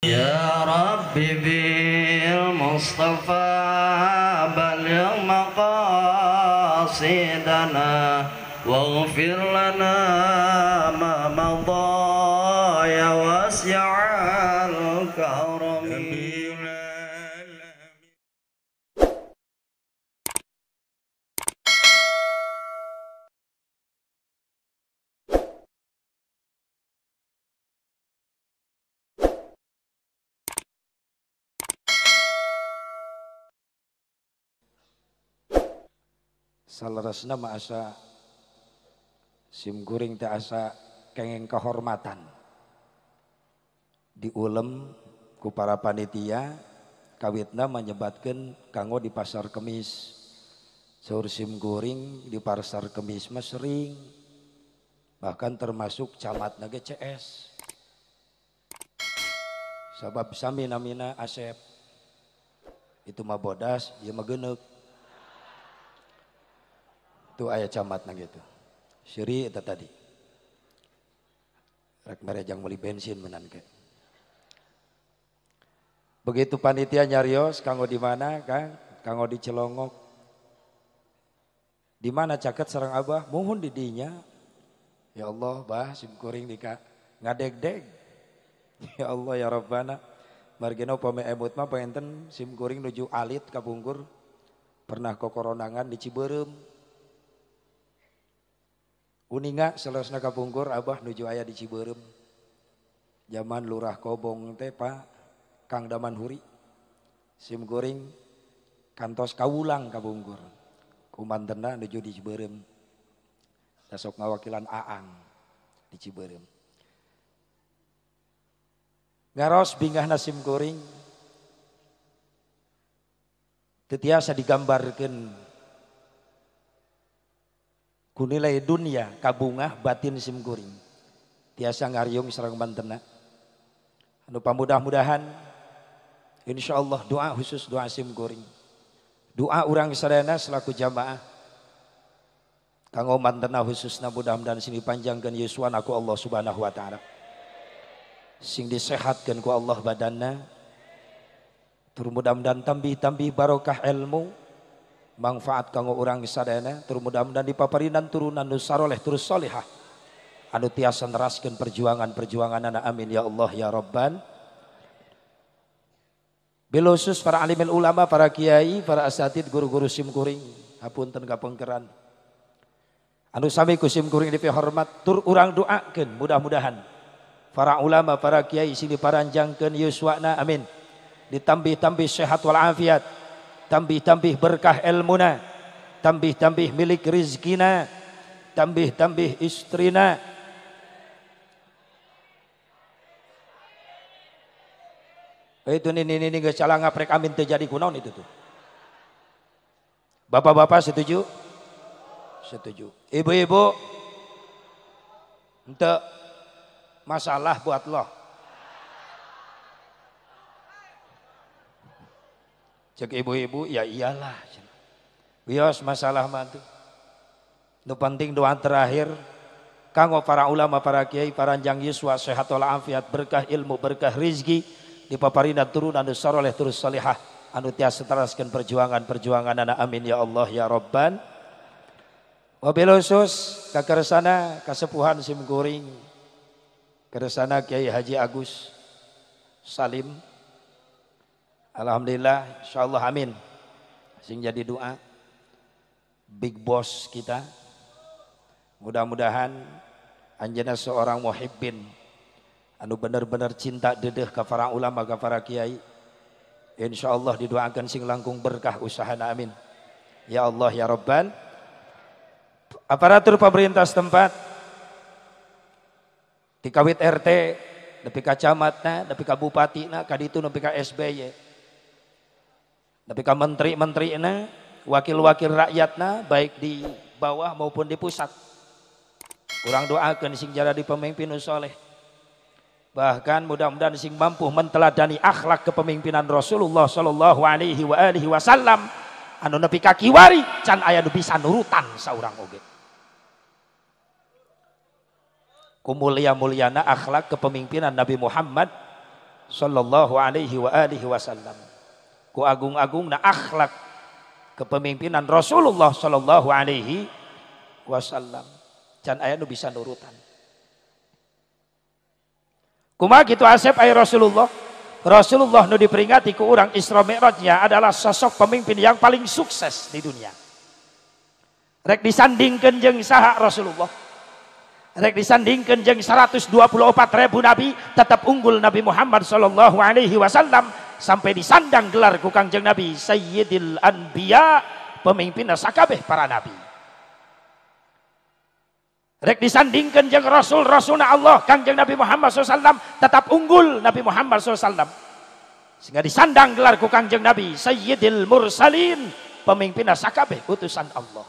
يا رب بالمصطفى بلغ مقاصدنا واغفر لنا ما مضى يا واسع الكرم. Salerasna mah asa simkuring teh asa kenging kehormatan diulem ku para panitia kawitna menyebatkan kanggo di pasar Kemis saur simkuring di pasar Kemis mah sering bahkan termasuk camatna ge CS sabab sami namina Asep itu mah bodas ieu mah geneuk itu ayah camatna gitu syiri itu tadi rek merejang beli bensin menan ke begitu panitia nyarios kanggo di mana Kang kanggo di Celongok di mana caket sareng abah muhun di dinya ya Allah bah simkuring dika ngadeg-deg ya Allah ya Rabbana margina upami emut mah paenten simkuring nuju alit ka Bungkur pernah kokoronangan di Ciberem uninga selesna ka Bungkur abah nuju aya di Ciberem zaman lurah Kobong teh Pak Kang Daman Huri simkuring kantos kawulang ka Bungkur kumantenna nuju di Ciberem dasok ngawakilan Aang di Ciberem ngaros bingahna simkuring teu tiasa digambarkeun ku nilai dunia kabungah batin simkuring tiasa ngariung sareng mantenna anu pamudah-mudahan insyaallah doa khusus doa simkuring doa urang sadayana selaku jamaah kanggo mantenna khususna mudah-mudahan sing dipanjangkeun yuswan aku Allah Subhanahu wa taala sing disehatkeun ku Allah badanna tur mudah-mudahan tambih-tambih barokah ilmu manfaat kanggo urang sadayana tur mudah-mudahan dipaparinan turunan nu saroleh terus solehah anu tiasa neraskeun perjuangan-perjuanganna amin ya Allah ya Rabban bilusus para alimul ulama para kiai para asatid guru-guru simkuring hapunten kapengkeran anu sami ku simkuring dipihormat tur urang doakeun mudah-mudahan para ulama para kiai sing diparanjangkeun yuswana amin ditambih-tambih sehat wal afiat tambih-tambih berkah ilmuna, tambih-tambih milik rizkina, tambih-tambih istrina. Itu ini geus calang ngaprek amin terjadi kunaon itu tuh. Bapak-bapak setuju? Setuju. Ibu-ibu ente masalah buat lo. Cek ibu-ibu ya iyalah bios masalah mantu nu penting doa terakhir kanggo para ulama para kiai paranjang yuswa sehat wal afiat berkah ilmu berkah rizki dipaparina turunan anu saroleh terus salihah anu tiasa teraskeun perjuangan anak amin ya Allah ya Rabban wabil khusus ka kersana kasepuhan simkuring kersana Kiai Haji Agus Salim alhamdulillah insyaallah amin sing jadi doa big boss kita mudah-mudahan anjeunna seorang muhibbin anu bener-bener cinta dedeh ka para ulama ka para kiai insyaallah didoakan sing langkung berkah usahana amin ya Allah ya Rabban aparatur pemerintah setempat di kawit RT nepi ka camatna nepi ka bupatina ka ditu nepi ka SBY tapi ka menteri-menterina, wakil-wakil rakyatna baik di bawah maupun di pusat. Urang doakeun sing jadi pemimpin nu saleh. Bahkan mudah-mudahan sing mampu menteladani akhlak kepemimpinan Rasulullah sallallahu alaihi wasallam anu nepi ka kiwari can aya nu bisa nurutan saurang oge. Kumulia-muliana akhlak kepemimpinan Nabi Muhammad sallallahu alaihi wa alihi wasallam. Ku agung-agungna akhlak kepemimpinan Rasulullah sallallahu alaihi wasallam. Can aya nu bisa nurutan. Kumaha kitu asep aya Rasulullah? Rasulullah nu diperingati ku urang Isra Mi'rajnya adalah sosok pemimpin yang paling sukses di dunia. Rek disandingkeun jeung saha Rasulullah. Rek disandingkeun jeung 124.000 nabi, tetap unggul Nabi Muhammad sallallahu alaihi wasallam sampai disandang gelar ku Kangjeng Nabi Sayyidil Anbiya, pemimpin sakabeh para nabi. Rek disandingkan jeung Rasul-Rasulna Allah Kangjeng Nabi Muhammad SAW, tetap unggul Nabi Muhammad SAW. Sehingga disandang gelar ku Kangjeng Nabi Sayyidil Mursalin, pemimpin sakabeh utusan Allah.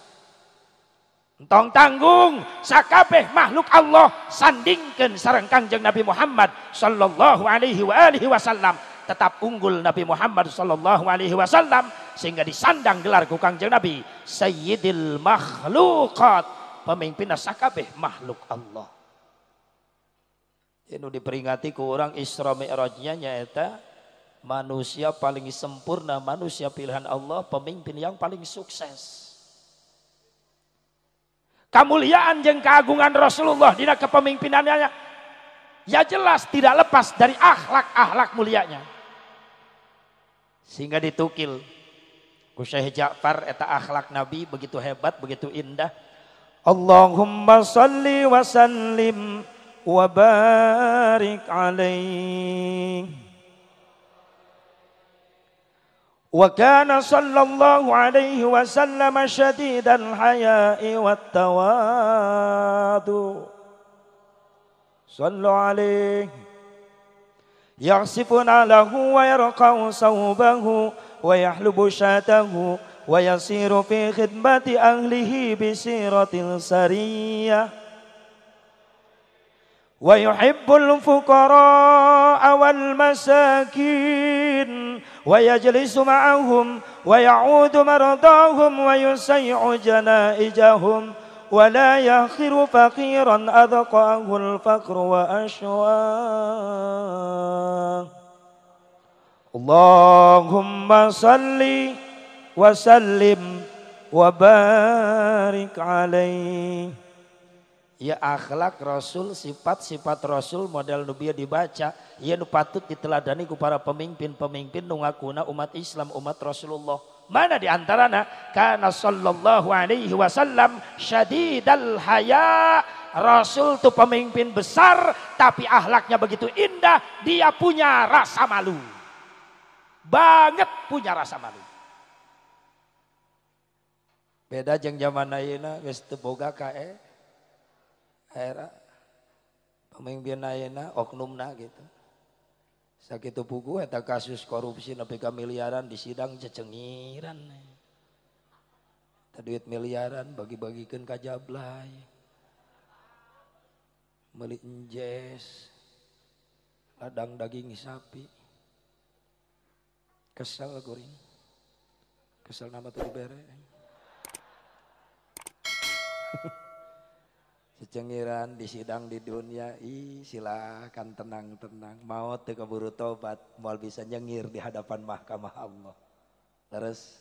Entong tanggung sakabeh makhluk Allah sandingkan sareng Kangjeng Nabi Muhammad sallallahu alaihi wa alihi wasallam, tetap unggul Nabi Muhammad sallallahu alaihi wasallam sehingga disandang gelar ku Kangjeng Nabi Sayyidil Makhluqat, pemimpin sakabeh makhluk Allah. Ini diperingati ku orang Isra Mi'rajnya nyaeta manusia paling sempurna, manusia pilihan Allah, pemimpin yang paling sukses. Kemuliaan jeung keagungan Rasulullah dina kepemimpinannya ya jelas tidak lepas dari akhlak-akhlak mulianya. Sehingga ditukil ku Syekh Ja'far eta akhlak Nabi begitu hebat, begitu indah. Allahumma salli wa sallim wa barik alaihi. Wa kana sallallahu alaihi wasallam syadidal haya'i wat tawadu. Sallu alaihi yaghsifuna lahu wa yarqa'u sawbahu wa yahlubu syatahu wa yasiru fi khidmati ahlihi bisiratil sariyah wa yuhibbul fuqara'a wal masakin wa yajlisu ma'ahum wa ya'udu mardahum wa yusay'u janaijahum wa la yakhiru faqiran adqa'ahu al-faqr wa ashwa. Allahumma salli wa sallim wa barik alaihi. Ya akhlak Rasul, sifat-sifat Rasul model nu bieu dibaca, ieu nu patut diteladani ku para pemimpin-pemimpin nu ngakuna umat Islam, umat Rasulullah. Mana di antarana? Kana sallallahu alaihi wasallam syadidal haya. Rasul itu pemimpin besar tapi akhlaknya begitu indah, dia punya rasa malu. Banget punya rasa malu. Beda jeung zaman ayeuna geus teu boga kae. Era pemimpin ayeuna oknumna gitu. Sakitu puguh eta kasus korupsi nepi ka miliaran di sidang cecengiran. Eta duit miliaran bagi-bagikeun ka jablay. Meuli enjes. Ladang daging sapi. Kesel kuring. Kesel nama teu dibere. Cengiran di sidang di dunia, silakan tenang-tenang, maut teu keburu tobat, moal bisa nyengir di hadapan mahkamah Allah. Terus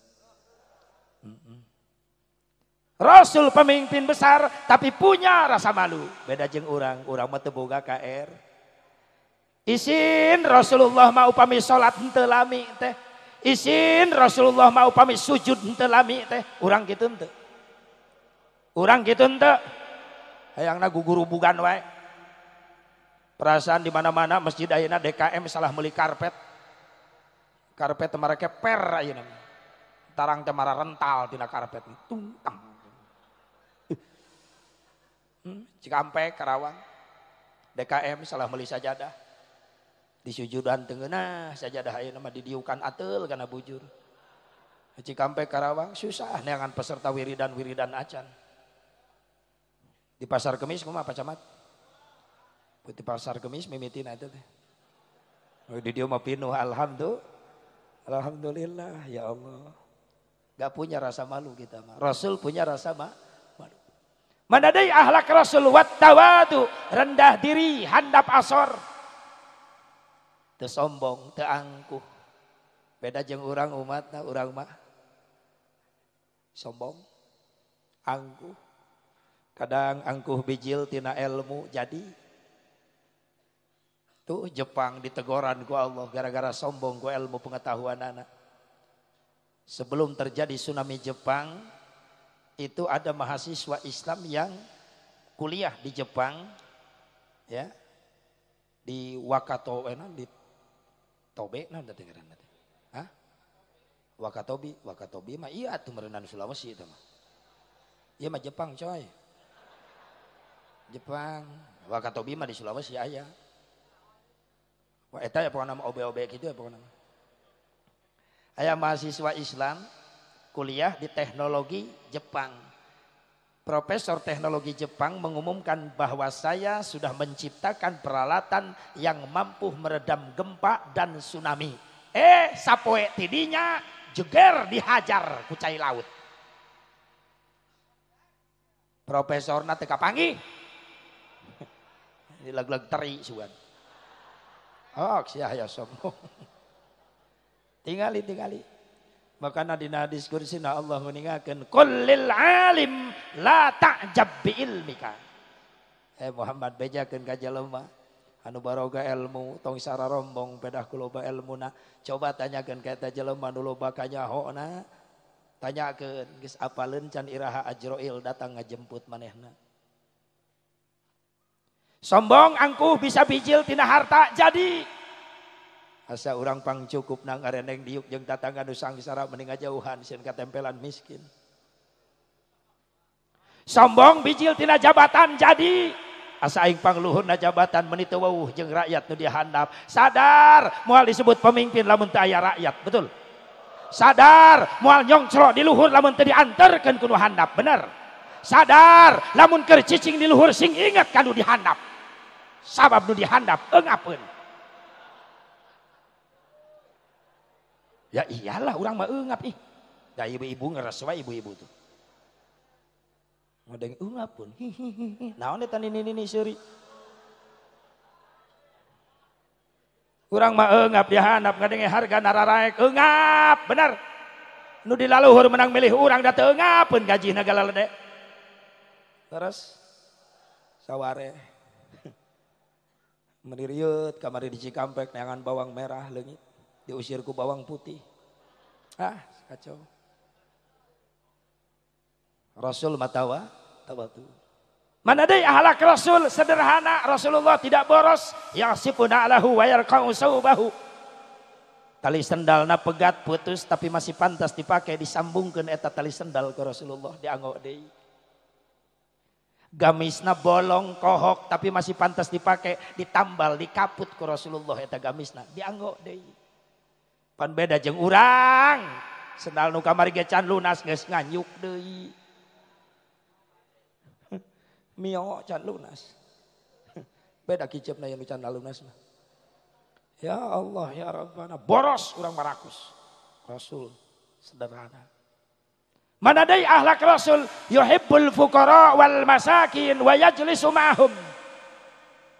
Rasul pemimpin besar tapi punya rasa malu. Beda jeung urang mah teu boga KR. Isin Rasulullah mah upami salat henteu lami teh. Isin Rasulullah mah upami sujud henteu lami teh. Urang kitu henteu. Urang kitu henteu. Hayangna gugurubugan wae. Perasaan di mana-mana masjid ayeuna DKM salah meuli karpet. Karpet teh marake per ayeuna. Tarang teh mara rental tina karpet tungtang. Cikampek Karawang. DKM salah meuli sajadah. Disujudan teu ngeunah sajadah ayeuna mah didiukan ateul kana bujur. Cikampek Karawang susah neangan peserta wiridan acan. Di pasar Kemis kumaha Pak Camat? Di pasar Kemis mimitin eta teh. Oh di dieu mah pinuh alhamdulillah ya Allah. Gak punya rasa malu kita mah. Rasul punya rasa malu. Mana deui akhlak Rasul wat tawadu, rendah diri, handap asor. teu sombong, teu angkuh. Beda jeung urang umatna, urang mah sombong, angkuh. Kadang angkuh bijil tina ilmu jadi. Tuh Jepang ditegoran ku Allah gara-gara sombong ku ilmu pengetahuan anak. Sebelum terjadi tsunami Jepang, itu ada mahasiswa Islam yang kuliah di Jepang, ya, di Wakatobi, di Tobe, nanti dengeran nanti. Hah? Wakatobi mah iya tuh merenang Sulawesi itu mah. Iya mah Jepang coy. Jepang, Wakatobi mah di Sulawesi aya. Wah, eta ya pokoknya nama obe-obe gitu ya pokoknya. Aya mahasiswa Islam kuliah di teknologi Jepang. Profesor teknologi Jepang mengumumkan bahwa saya sudah menciptakan peralatan yang mampu meredam gempa dan tsunami. Sapoe tidinya jeger dihajar ku cai laut. Profesor na teu kapanggih. Ini lag-lag teri sugan. Oh, sia aya sombong. Tingali. Makana dina diskursina Allah meningakeun qul lil alim la ta'jab bi ilmika. Muhammad bejakeun ka jelema anu baroga ilmu tong sararombong pedah ku loba ilmuna. Coba tanyakeun ka eta jelema nu loba kanyahona. Tanyakeun geus apaleun can iraha Ajroil datang ngajemput manehna. Sombong angkuh bisa bijil tina harta jadi. Asa urang pang cukup nang areneng diuk jeung tatangga nu sangsara mending ngajauhan sieun katempelan miskin. Sombong bijil tina jabatan jadi. Asa aing pangluhurna jabatan meuni teu weuh jeung rakyat nu dihandap. Sadar moal disebut pemimpin lamun teu aya rakyat, betul? Sadar moal nyongcro di luhur lamun teu dianterkeun ku nu handap, bener? Sadar lamun keur cicing di luhur sing inget ka nu dihandap. Sabab nu dihandap eungapeun. Ya iyalah urang mah eungap ih. Da ibu-ibu ngeres wae ibu-ibu tuh. Ngodeng eungapeun. Naon eta nini seuri. Urang mah eungap dihandap ngadenge harga nararaek eungap, bener. Nu dilaluhur menang milih urang da teu eungapeun gajina galalede. Terus saware meniriut kamari di Cikampek neangan bawang merah leungit diusir ku bawang putih. Kacau. Rasul matawa tawatu. Mana deui ahlak Rasul sederhana, Rasulullah tidak boros, yasifuna alahu wa yarqa'u saubahu. Tali sendalna pegat putus tapi masih pantas dipakai, disambungkeun eta tali sendal ke Rasulullah dianggo deui. Gamisna bolong kohok tapi masih pantas dipakai, ditambal dikaput ku Rasulullah eta gamisna dianggo deui. Pan beda jeung urang sendal nu kamari ge can lunas geus nganyuk deui. Mio can lunas. Beda kiceupna yang can lunas mah. Ya Allah ya Rabbana boros urang marakus. Rasul sederhana. Mana deui akhlak Rasul yuhibbul fuqara wal masakin wa yajlisu ma'hum.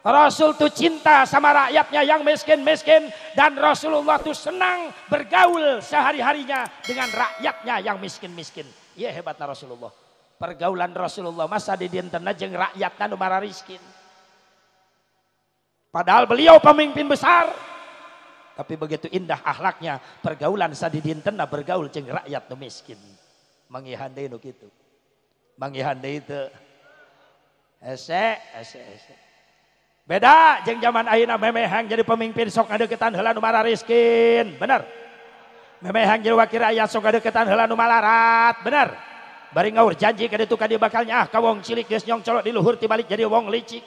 Rasul tuh cinta sama rakyatnya yang miskin-miskin dan Rasulullah tuh senang bergaul sehari-harinya dengan rakyatnya yang miskin-miskin. Iya hebatnya Rasulullah. Pergaulan Rasulullah masa di dintenna jeung rakyatna nu marariskin. Padahal beliau pemimpin besar. Tapi begitu indah akhlaknya pergaulan sadidintenna bergaul jeung rakyat nu miskin. Mangihan deui nu kitu. Mangihan deui teu. Ese. Beda jeung zaman ayeuna memehang jadi pemimpin sok ngadeukeutan heula nu marariskin, bener. Memehang jadi wakil rakyat sok ngadeukeutan heula nu malarat, bener. Bari ngaur janji ka ditu ka dieu bakal nyaah ka wong cilik geus nyong colok di luhur tibalik jadi wong licik.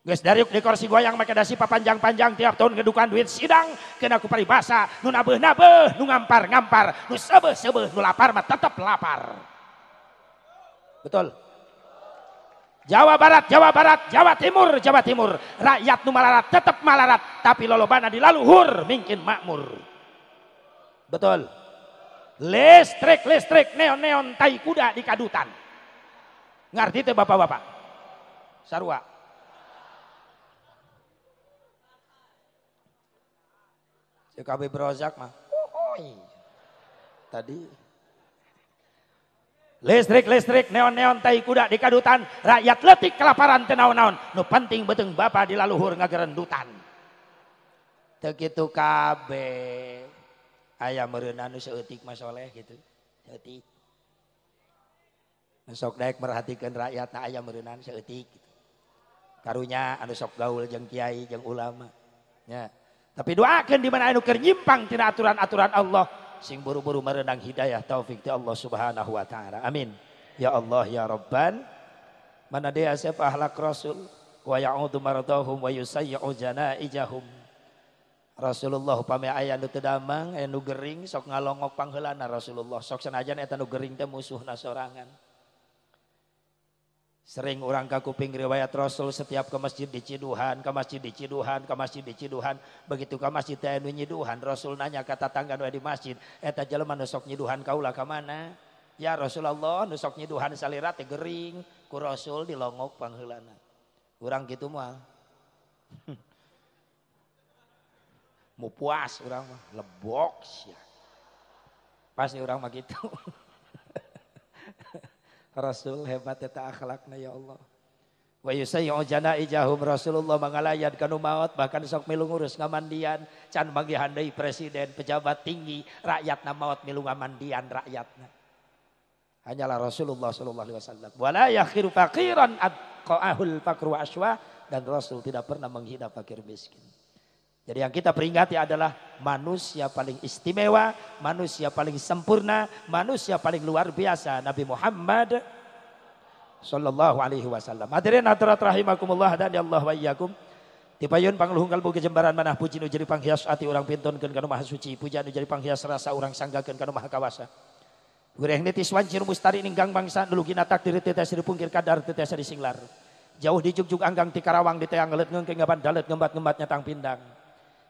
Geus dariuk di kursi goyang make dasi papanjang-panjang tiap tahun ngedukan duit sidang kena ku paribasa nu nabeuh-nabeuh nu ngampar-ngampar nu seubeuh-seubeuh nu lapar mah tetep lapar. Betul. Jawa Barat, Jawa Timur. Rakyat nu malarat tetep malarat tapi lolobana di laluhur mungkin makmur. Betul. Listrik, neon tai kuda di kadutan. Ngarti teh bapak-bapak? Sarua. CKB Brozak mah. Tadi listrik neon tai kuda di kadutan, rakyat letik kelaparan teu naon-naon. Nu penting beuteung bapa di laluhur ngagerendutan. Teu kitu kabeh. Aya meureunna nu saeutik mah soleh gitu. Saeutik. Nu sok daek merhatikeun rakyatna aya meureunna saeutik gitu. Karunya anu sok gaul jeung kiai jeung ulama. Ya. Tapi doakeun di mana anu keur nyimpang tina aturan-aturan Allah, sing buru-buru merenang hidayah taufik ti Allah Subhanahu wa taala. Amin. Ya Allah ya Rabban. Mana dia siapa ahlak Rasul wa ya'udu maradahum wa yusayyi'u janaijahum. Rasulullah upami aya nu teu damang, aya nu gering sok ngalongok pangheulana Rasulullah. Sok sanajan eta nu gering teh musuhna sorangan. Sering orang kakuping riwayat Rasul setiap ke masjid diciduhan, ke masjid diciduhan, ke masjid diciduhan. Begitu ke masjid teh anu nyiduhan, Rasul nanya ka tatangga nu di masjid, eta jelema nu sok nyiduhan kaula ka mana? Ya Rasulullah, nu sok nyiduhan salira teh gering, ku Rasul dilongok pangheulana. Urang kitu mah. Mau puas urang mah, lebok sia. Pasti urang mah gitu. Rasul hebat eta akhlakna ya Allah. Wa yusayyi'u janaijahum, Rasulullah mangalayan kanu maot bahkan sok milu ngurus ngamandian, can manggihan deui presiden, pejabat tinggi, rakyatna maot milu ngamandian rakyatna. Hanyalah Rasulullah sallallahu alaihi wasallam. Wala yakhiru faqiran adqa'ahul faqru aswa, dan Rasul tidak pernah menghina fakir miskin. Jadi yang kita peringati adalah manusia paling istimewa, manusia paling sempurna, manusia paling luar biasa, Nabi Muhammad sallallahu alaihi wasallam. Hadirin hadirat rahimakumullah dan ya Allah wa iyyakum. Tipayun pangluhung kalbu kejembaran manah puji nu jadi panghias ati urang pintunkeun kana maha suci, puja nu jadi panghias rasa urang sanggakeun kana maha kawasa. Gureh nitis wancir mustari ninggang bangsa nulugina takdir teu tiasa dipungkir kadar teu tiasa disinglar. Jauh di jugjug anggang ti Karawang di teang ngeuleut ngeungkeun ngaban dalet ngembat-ngembatnya tang pindang.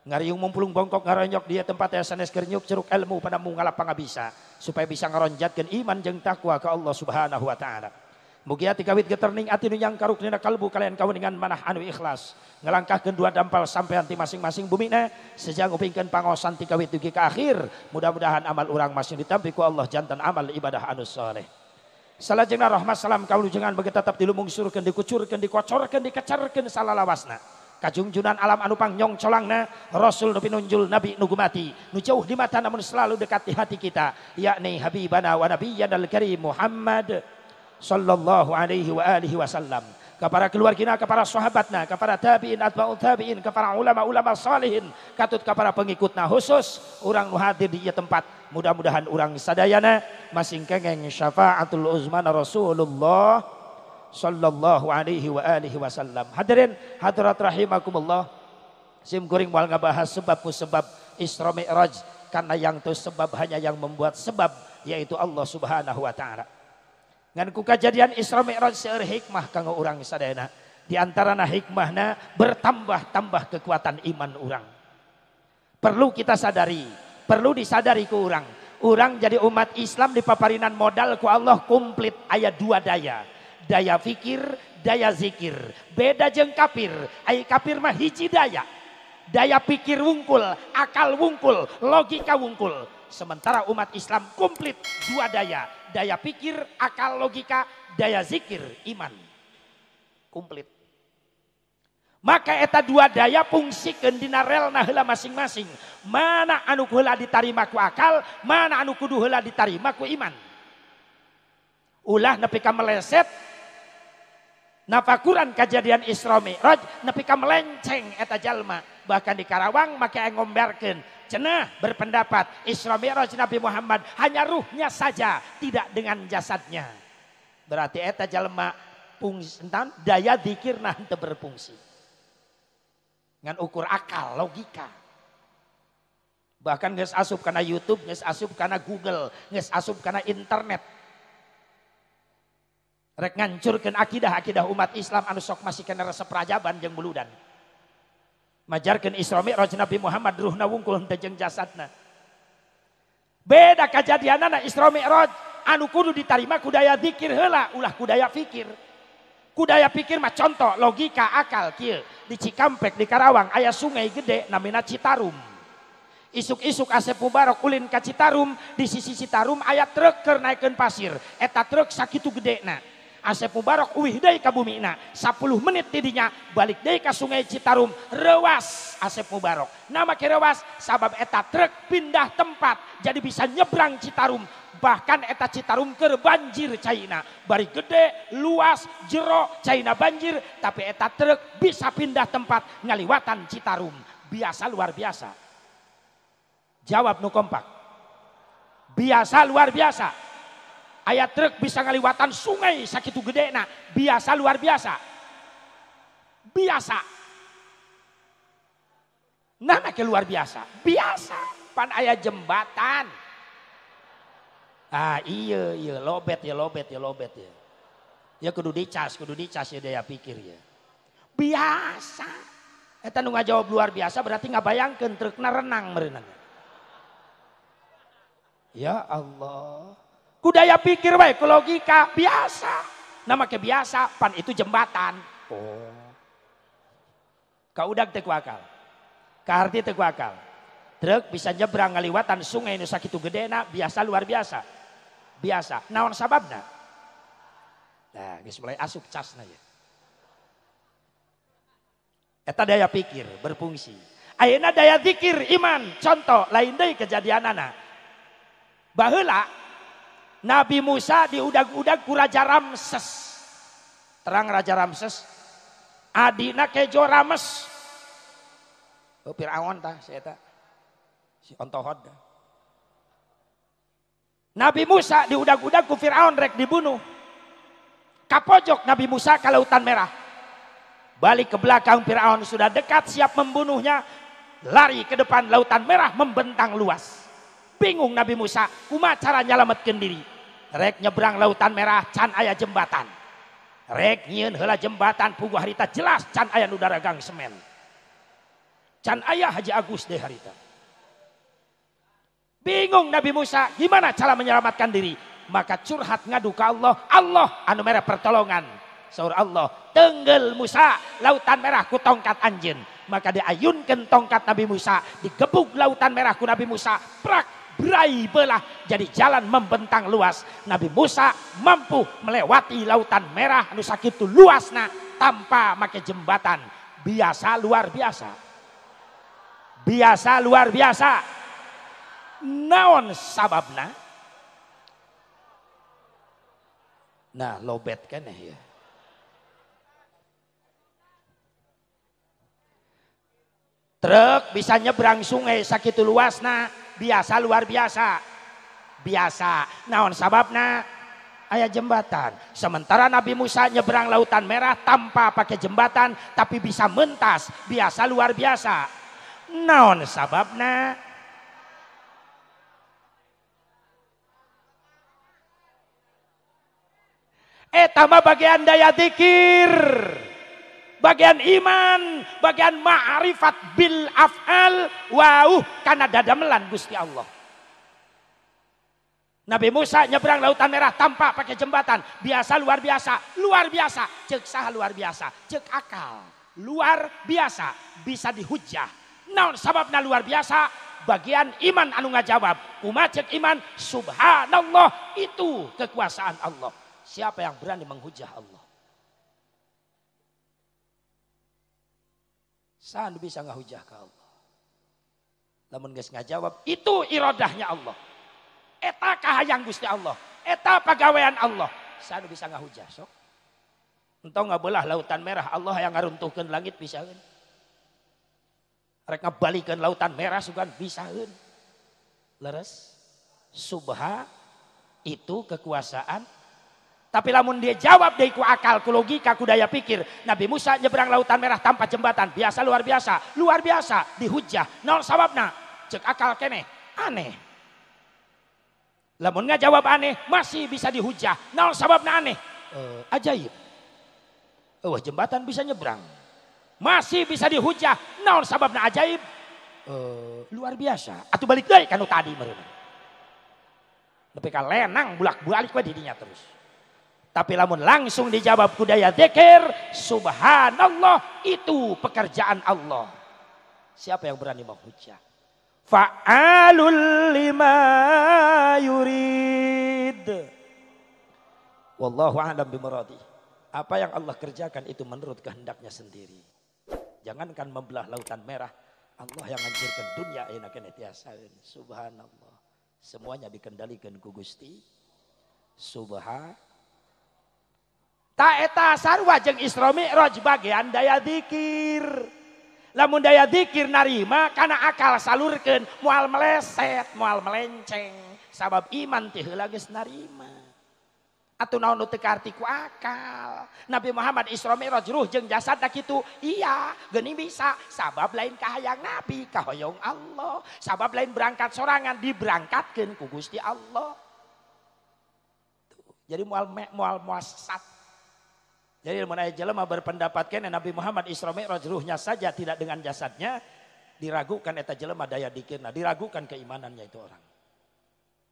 Ngariung mumpulung bongkok ngaronyok dia tempat yang sanes kernyuk ceruk ilmu pada mungalap pangabisa supaya bisa ngaronjatkeun iman jeung takwa ka Allah Subhanahu wa taala. Mugi ati kawit geterning ati nu nyang karuknina kalbu kalian kaweningan manah anu ikhlas ngelangkahkeun dua dampal sampean ti masing-masing bumina sejang upingkeun pangosan ti kawit dugi ka akhir. Mudah-mudahan amal urang masih ditampi ku Allah jantan amal ibadah anu saleh. Salajengna rahmat salam kaulujengan bagi tetap dilumungsurkeun dikucurkeun dikocorkeun dikecerkeun salalawasna. Kajungjunan alam anu pangnyong colangna Rasul nu pinunjul Nabi nu gumati nu jauh di mata namun selalu dekat di hati kita, yakni habibana wa nabiyyana al-karim Muhammad sallallahu alaihi wa alihi wasallam. Kepada keluargina, kepada sahabatna, kepada tabi'in atba'ut tabi'in, kepada ulama-ulama salihin, katut kepada pengikutna khusus urang nu hadir di ieu tempat. Mudah-mudahan urang sadayana masing kengeng syafaatul uzman Rasulullah sallallahu alaihi wa alihi wasallam. Hadirin hadirat rahimakumullah, sim kuring moal ngabahas sebab Isra Mi'raj karena yang tu sebab hanya yang membuat sebab yaitu Allah Subhanahu wa taala. Ngan ku kejadian Isra Mi'raj seueur hikmah kanggo urang sadayana. Di antarana hikmahna bertambah-tambah kekuatan iman urang. Perlu kita sadari, perlu disadari ku urang. Urang jadi umat Islam dipaparinan modal ku Allah komplit aya dua daya. Daya fikir, daya zikir. Beda jeung kafir. Ai kafir mah hiji daya. Daya pikir wungkul, akal wungkul, logika wungkul. Sementara umat Islam komplit dua daya. Daya pikir, akal, logika, daya zikir, iman. Komplit. Maka eta dua daya fungsikeun dina relna heula masing-masing. Mana anu heula ditarima ku akal, mana anu kudu heula ditarima ku iman. Ulah nepi ka meleset nafakuran kejadian Isra Mi'raj nepi ka melenceng eta jalma. Bahkan di Karawang make ngomberkeun cenah berpendapat Isra Mi'raj Nabi Muhammad hanya ruhnya saja, tidak dengan jasadnya. Berarti eta jalma daya dzikirna henteu berfungsi. Ngan ukur akal, logika. Bahkan geus asup kana YouTube, geus asup kana Google, geus asup kana internet. Rek ngancurkeun akidah umat Islam anu sok masih kena resep rajaban jeung buludan. Majarkeun Isra Mi'raj Nabi Muhammad ruhna wungkul henteu jeung jasadna. Beda kajadianana Isra Mi'raj anu kudu ditarima ku daya zikir heula ulah ku daya fikir. Ku daya pikir mah contoh logika akal kieu. Di Cikampek di Karawang aya sungai gede namina Citarum. Isuk-isuk Asep Mubarok ulin ka Citarum, di sisi Citarum aya truk keur naikeun pasir. Eta truk sakitu gedena. Asep Mubarok uwih deui ka bumina. 10 menit didinya balik deui ka Sungai Citarum, rewas Asep Mubarok. Nama ke rewas sabab eta truk pindah tempat jadi bisa nyebrang Citarum. Bahkan eta Citarum keur banjir caina. Bari gede, luas, jero, caina banjir, tapi eta truk bisa pindah tempat ngaliwatan Citarum. Biasa luar biasa. Jawab nu kompak. Biasa luar biasa. Aya truk bisa ngaliwatan sungai sakitu gedena. Biasa luar biasa. Biasa. Nana ke luar biasa. Biasa. Pan aya jembatan. Ah iya lobet ya. Ya kudu dicas ya daya pikir ya. Biasa. Eta nu ngajawab luar biasa berarti ngabayangkeun trukna renang meureunna. Ya Allah. Kudaya pikir wae ku logika biasa. Nama ke biasa pan itu jembatan. Oh. Kaudag teu ku akal. Kaharti teu ku akal. Truk bisa nyebrang ngaliwatan sungai nu sakitu gedena biasa luar biasa. Biasa. Naon sababna? Nah, geus mulai asup casna ya. Eta daya pikir berfungsi. Ayeuna daya zikir iman. Contoh lain deui kejadianana. Baheula Nabi Musa diudag-udag ku Raja Ramses. Terang Raja Ramses adina kejo Rames. Oh Firaun tah si eta. Si ontohod. Nabi Musa diudag-udag ku Firaun rek dibunuh. Kapojok Nabi Musa ke Lautan Merah. Balik ke belakang Firaun sudah dekat siap membunuhnya. Lari ke depan Lautan Merah membentang luas. Bingung Nabi Musa, kumaha cara nyalametkeun diri. Rek nyebrang Lautan Merah can aya jembatan. Rek nyieun heula jembatan puguh harita jelas can aya nu daragang semen. Can aya Haji Agus deh harita. Bingung Nabi Musa, gimana cara menyelamatkan diri? Maka curhat ngadu ka Allah, Allah anu mere pertolongan. Saur Allah, tenggel Musa Lautan Merah ku tongkat anjeun. Maka diayunkeun tongkat Nabi Musa, digebuk Lautan Merah ku Nabi Musa, prak berai belah jadi jalan membentang luas. Nabi Musa mampu melewati Lautan Merah anu sakitu luasna tanpa make jembatan. Biasa luar biasa. Biasa luar biasa. Naon sababna? Nah, lobet keneh ya. Truk bisa nyebrang sungai sakitu luasna. Biasa luar biasa. Biasa. Naon sababna? Aya jembatan. Sementara Nabi Musa nyebrang Lautan Merah tanpa pakai jembatan tapi bisa mentas. Biasa luar biasa. Naon sababna? Eta mah bagian daya zikir. Bagian iman, bagian ma'rifat bil af'al wauh kana dadamelan Gusti Allah. Nabi Musa nyebrang Lautan Merah tanpa pakai jembatan, biasa luar biasa, luar biasa, cek saha luar biasa, cek akal, luar biasa, bisa dihujah. Naon sababna luar biasa? Bagian iman anu ngajawab, kumaha cek iman? Subhanallah, itu kekuasaan Allah. Siapa yang berani menghujah Allah? Saan bisa ngahujah ke Allah. Lamun geus ngajawab itu iradahnya Allah. Eta kahayang Gusti Allah. Eta pagawean Allah. Saan bisa ngahujah sok. Entong ngabelah Lautan Merah Allah yang ngaruntuhkeun langit bisaeun. Rek ngabalikeun Lautan Merah sugan bisaeun. Leres. Subha itu kekuasaan. Tapi lamun dia jawab dari ku akal, ku logika, ku daya pikir. Nabi Musa nyebrang Lautan Merah tanpa jembatan. Biasa luar biasa. Luar biasa. Dihujah. Naon sababna? Cek akal keneh. Aneh. Lamun nggak jawab aneh, masih bisa dihujah. Naon sababna aneh? Ajaib. Wah jembatan bisa nyebrang. Masih bisa dihujah. Naon sababna ajaib? Luar biasa. Atuh balik deui kanu tadi meureun. Nepi ka lenang bulak-balik we didinya terus. Tapi lamun langsung dijawab kudaya zikir, subhanallah itu pekerjaan Allah. Siapa yang berani menghujah? fa'alul lima yurid. Wallahu a'lam bimuradi. Apa yang Allah kerjakan itu menurut kehendaknya sendiri. Jangankan membelah lautan merah, Allah yang hancurkan dunia enak tiasa. Subhanallah. Semuanya dikendalikan ku Gusti. Ta eta sarua jeung Isra Mi'raj bagian daya zikir. Lamun daya zikir narima kana akal salurkeun moal meleset, moal melenceng. Sabab iman teh heula geus narima. Atuh naon nu teu karti ku akal. Nabi Muhammad Isra Mi'raj ruh jeung jasadna kitu. Iya, geuning bisa. Sabab lain kahayang Nabi, kahoyong Allah. Sabab lain berangkat sorangan diberangkatkeun ku Gusti Allah. Tuh. Jadi moal sesat. Jadi mun aya jelema berpendapat kene Nabi Muhammad Isra Mi'raj ruhnya saja tidak dengan jasadnya, diragukan eta jelema daya dikirna, diragukan keimanannya itu orang.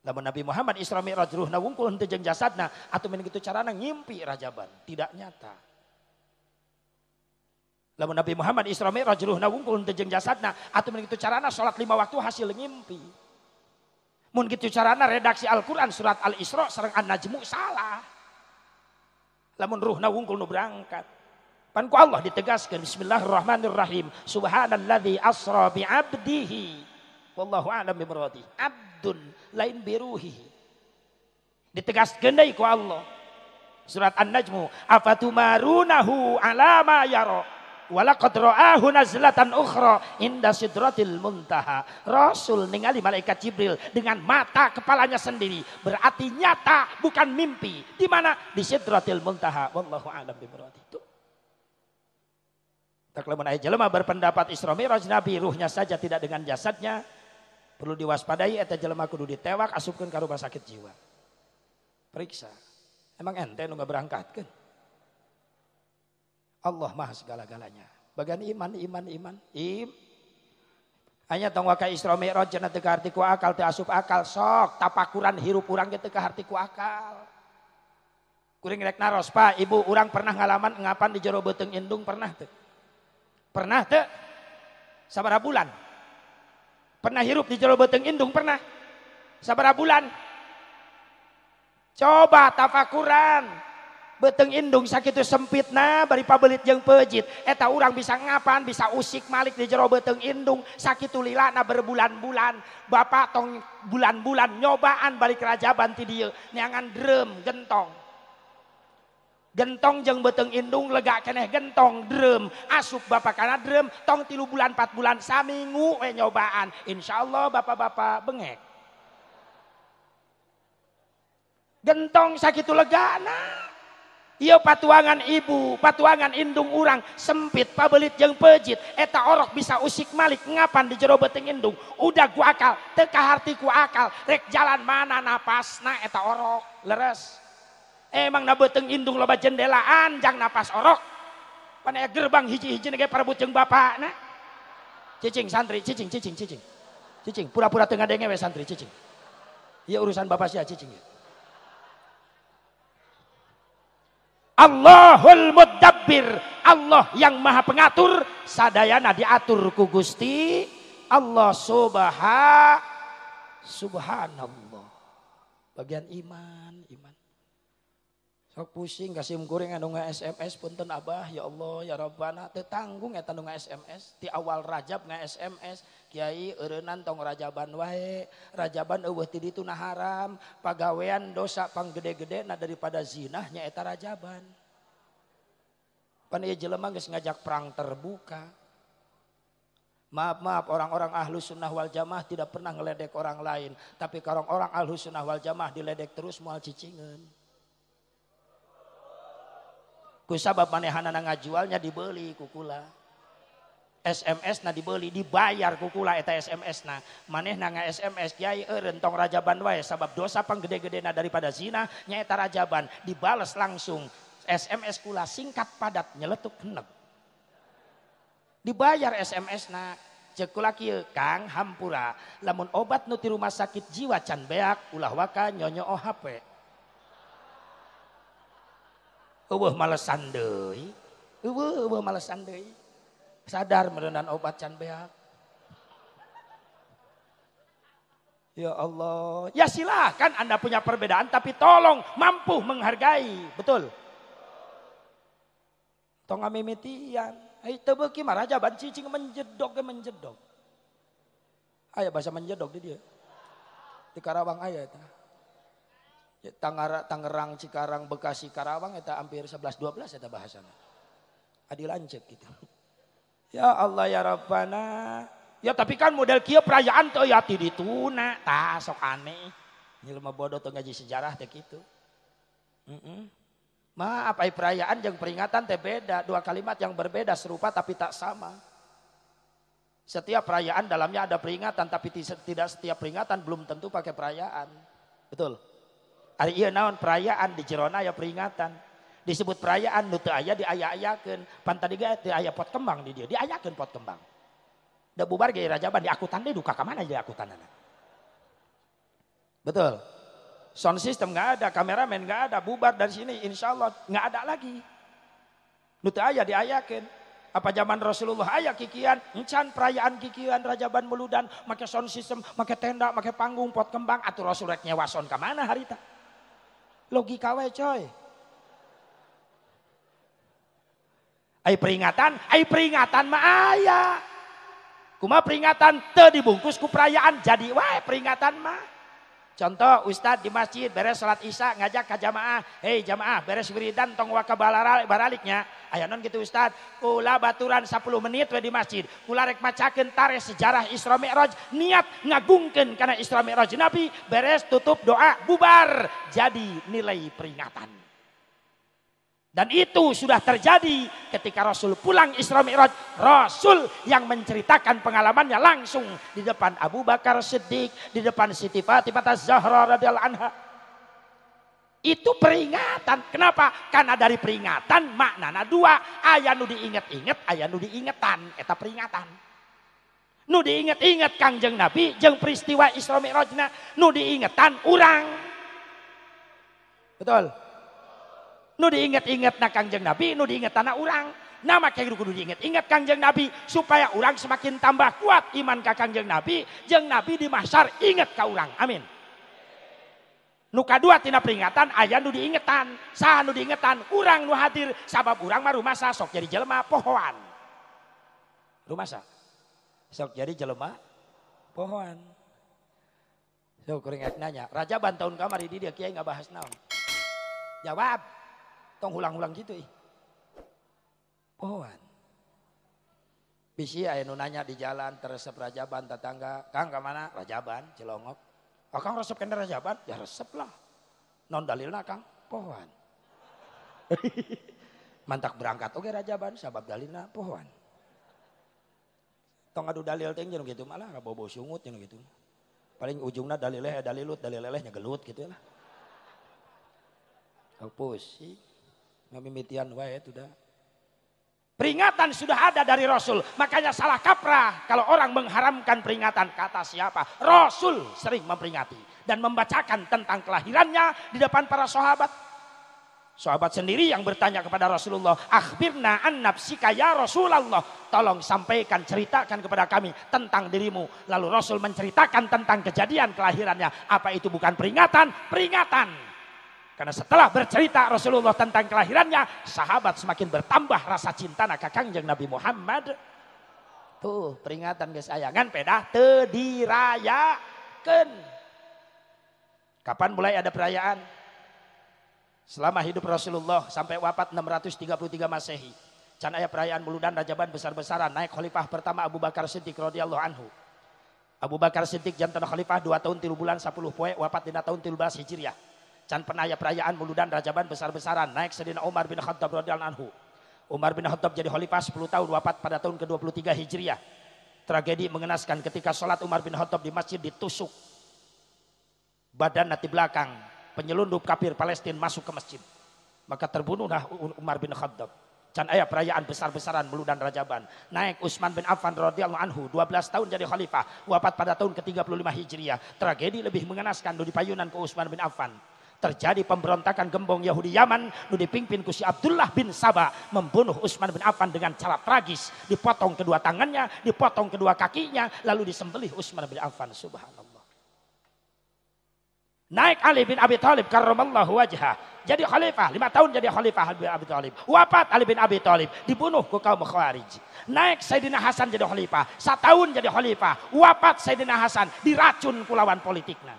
Lamun Nabi Muhammad Isra Mi'raj ruhna wungkul henteu jeung jasadna, atuh mun kitu carana ngimpi rajaban, tidak nyata. Lamun Nabi Muhammad Isra Mi'raj ruhna wungkul henteu jeung jasadna, atuh mun kitu carana salat 5 waktu hasil ngimpi. Mun kitu carana redaksi Al-Qur'an surat Al-Isra sareng An-Najmu salah. Lamun ruhna wungkul nu berangkat. Pan ku Allah ditegaskan bismillahirrahmanirrahim. Subhanalladzi asra bi 'abdihi. Wallahu a'lam bimuradi. Abdun lain biruhihi. Ditegaskeun deui ku Allah. Surat An-Najmu, afatumarunahu 'ala ma yara. Walaqad ra'ahu nazlatan ukhra inda sidratil muntaha. Rasul ningali malaikat Jibril dengan mata kepalanya sendiri. Berarti nyata bukan mimpi. Di mana? Di sidratil muntaha. Wallahu a'lam bimuradi. Tak lamun aya jelema berpendapat Isra Mi'raj Nabi ruhnya saja tidak dengan jasadnya, perlu diwaspadai eta jelema kudu ditewak asupkeun ka rumah sakit jiwa. Periksa. Emang ente nu berangkatkeun? Allah maha segala-galanya. Bagian iman. Hanya tong waka Isra Mi'raj cenah teu kaharti ku akal, teu asup akal sok tapakuran hirup urang ge teu kaharti ku akal. Kuring rek naros, Pak, Ibu, urang pernah ngalaman ngapan di jero beuteung indung pernah teu? Pernah teu? Sabaraha bulan? Pernah hirup di jero beuteung indung pernah? Sabaraha bulan? Coba tafakuran. Beuteung indung sakitu sempitna bari pabelit jeung peujit eta urang bisa ngapan bisa usik malik di jero beuteung indung sakitu lilana berbulan-bulan. Bapak tong bulan-bulan nyobaan balik rajaban ti dieu neangan dreum gentong jeung beuteung indung lega keneh gentong dreum asup bapak kana dreum tong 3 bulan 4 bulan saminggu we nyobaan insyaallah bapak-bapak bengek gentong sakitu legana. Ieu patuangan ibu, patuangan indung urang sempit, pabelit jeung peujit. Eta orok bisa usik malik ngapan di jero beuteung indung. Udah ku akal, teu kaharti ku akal. Rek jalan mana napasna eta orok, leres. Emang na beuteung indung loba jendela anjang napas orok. Pan aya gerbang hiji-hiji ge parebut jeung bapakna. Cicing santri, cicing. Cicing, pura-pura teu ngadenge we santri cicing. Ieu urusan bapak sia cicing. Allahul Mudabbir, Allah yang maha pengatur, sadayana diatur ku Gusti Allah subhanallah. Bagian iman. Sok pusing kasih goreng anu nge-SMS punten Abah, ya Allah ya Rabbana teu tanggung eta nu nge-SMS ti awal Rajab nge-SMS Kiai eureunnan tong rajaban wae, rajaban eueuh ti ditu na haram, pagawean dosa panggede-gedena daripada zina nya eta rajaban. Pan ieu jelema geus ngajak perang terbuka. Maaf orang-orang Ahlus Sunnah wal Jamaah tidak pernah ngeledek orang lain, tapi kalau orang Ahlus Sunnah wal Jamaah diledek terus moal cicingeun. Ku sabab manehanana ngajualnya dibeli kukula. SMS na dibeli dibayar kukula eta SMS na. Manehna nga-SMS Kiai eureun tong rajaban wae sabab dosa panggede-gedena daripada zina nya eta rajaban, dibales langsung. SMS kula singkat padat nyeletuk henep. Dibayar SMS na. Ceuk kula kieu Kang hampura lamun obat nu ti rumah sakit jiwa can beak ulah waka nyonyo HP. Eueuh malesan deui. Eueuh malesan deui. Sadar meureunan obat can beak. Ya Allah, ya silahkan Anda punya perbedaan tapi tolong mampu menghargai, betul? Tong mimitian, itu beki mah Rajaban cicing menjedok. Aya bahasa menjedok di dia. Di Karawang aya eta. Ya, Tangerang, Cikarang, Bekasi, Karawang eta hampir 11-12 eta bahasana. Adi lancet gitu. Ya Allah ya Rabbana. Ya tapi kan model kieu perayaan teh ya ti dituna, tah sok aneh. Nyilma bodoh teu ngaji sejarah teh kitu. Maaf ai perayaan jeung peringatan teh beda, dua kalimat yang berbeda serupa tapi tak sama. Setiap perayaan dalamnya ada peringatan tapi tidak setiap peringatan belum tentu pakai perayaan. Betul. Ari ieu naon perayaan di jerona ya peringatan. Disebut perayaan nu teu aya diaya-ayakeun. Pan tadi ge teu aya pot kembang di dieu, diayakeun pot kembang. Da bubar ge Rajaban di akutan deh duka ka mana aja akutanana. Betul. Sound system nggak ada, kameramen nggak ada, bubar dari sini insya Allah nggak ada lagi. Nu teu aya diayakeun. Apa zaman Rasulullah aya kikian, encan perayaan kikian Rajaban Muludan, make sound system, make tenda, make panggung, pot kembang, atuh Rasul rek nyewa sound ka mana harita? Logika we coy. Ai peringatan mah aya. Kumaha peringatan teu dibungkus ku perayaan jadi wae peringatan mah. Contoh Ustadz di masjid beres salat Isya ngajak ka jamaah, "Hei jamaah, beres wiridan tong waka baraliknya." Aya non gitu Ustadz, kula baturan 10 menit we di masjid. Kula rek macakeun tares sejarah Isra Mi'raj, niat ngagungkeun kana Isra Mi'raj Nabi, beres tutup doa bubar. Jadi nilai peringatan. Dan itu sudah terjadi ketika Rasul pulang Isra Mi'raj. Rasul yang menceritakan pengalamannya langsung di depan Abu Bakar Siddiq, di depan Siti Fatimah Az-Zahra radhiyallahu anha. Itu peringatan. Kenapa? Karena dari peringatan maknana dua. Aya nu diinget-inget, aya nu diingetan. Eta peringatan. Nu diinget-inget Kangjeng Nabi jeung peristiwa Isra Mi'rajna, nu diingetan urang. Betul. Nu diinget-inget na Kangjeng Nabi, nu diingetan na urang. Nama kayak kudu diinget-inget Kangjeng Nabi supaya urang semakin tambah kuat iman ka Kangjeng Nabi, jeung Nabi di mahsyar inget ka urang. Amin. Nu kadua tina peringatan aya nu diingetan. Saha nu diingetan? Urang nu hadir sabab urang mah rumasa sok jadi jelema pohoan. Rumasa sok jadi jelema pohoan. Sok kuring nanya, Rajaban tahun kamari di dia kiai ngabahas naon? Jawab. Tong ulang-ulang gitu pohoan. Bisi aya nu nanya di jalan teresep Rajaban tetangga, "Kang ka mana?" "Rajaban, Cilongok." "Oh, Kang resep kena Rajaban?" "Ya resep lah." "Non dalilna Kang?" "Pohoan." Mantak berangkat oke Rajaban sabab dalilna pohoan. Tong adu dalil teh jeung gitu malah bobo sungut jeung gitu. Paling ujungna dalileh dalilut, dalilelehnya gelut gitu lah. Pusing. Ngamimitian wae itu dah. Peringatan sudah ada dari Rasul. Makanya salah kaprah kalau orang mengharamkan peringatan. Kata siapa? Rasul sering memperingati dan membacakan tentang kelahirannya di depan para sahabat. Sahabat sendiri yang bertanya kepada Rasulullah, "Akhbirna an nafsika ya Rasulullah." Tolong sampaikan, ceritakan kepada kami tentang dirimu. Lalu Rasul menceritakan tentang kejadian kelahirannya. Apa itu bukan peringatan? Peringatan. Karena setelah bercerita Rasulullah tentang kelahirannya, sahabat semakin bertambah rasa cinta ka Kangjeng Nabi Muhammad. Tuh peringatan kesayangan pedah teu dirayakeun. Kapan mulai ada perayaan? Selama hidup Rasulullah sampai wafat 633 Masehi. Can aya perayaan Muludan Rajaban besar-besaran. Naik khalifah pertama Abu Bakar Siddiq radhiyallahu anhu. Abu Bakar Siddiq janten khalifah 2 tahun 3 bulan 10 poe, wafat dina tahun 13 Hijriah. Can pernah aya perayaan Muludan Rajaban besar-besaran. Naik Sayyidina Umar bin Khattab radhiyallahu anhu. Umar bin Khattab jadi khalifah 10 tahun, wafat pada tahun ke-23 Hijriah. Tragedi mengenaskan ketika sholat Umar bin Khattab di masjid ditusuk. Badan di belakang. Penyelundup kafir Palestina masuk ke masjid. Maka terbunuhlah Umar bin Khattab. Can aya perayaan besar-besaran Muludan Rajaban. Naik Utsman bin Affan radhiyallahu anhu 12 tahun jadi khalifah, wafat pada tahun ke-35 Hijriah. Tragedi lebih mengenaskan nu dipayunan ke Utsman bin Affan. Terjadi pemberontakan gembong Yahudi Yaman nu dipimpin ku si Abdullah bin Saba, membunuh Utsman bin Affan dengan cara tragis, dipotong kedua tangannya, dipotong kedua kakinya, lalu disembelih Utsman bin Affan. Subhanallah. Naik Ali bin Abi Thalib karramallahu wajhah. Jadi khalifah, 5 tahun jadi khalifah Ali bin Abi Thalib. Wafat Ali bin Abi Thalib, dibunuh ku kaum Khawarij. Naik Sayyidina Hasan jadi khalifah, 1 tahun jadi khalifah. Wafat Sayyidina Hasan, diracun ku lawan politikna.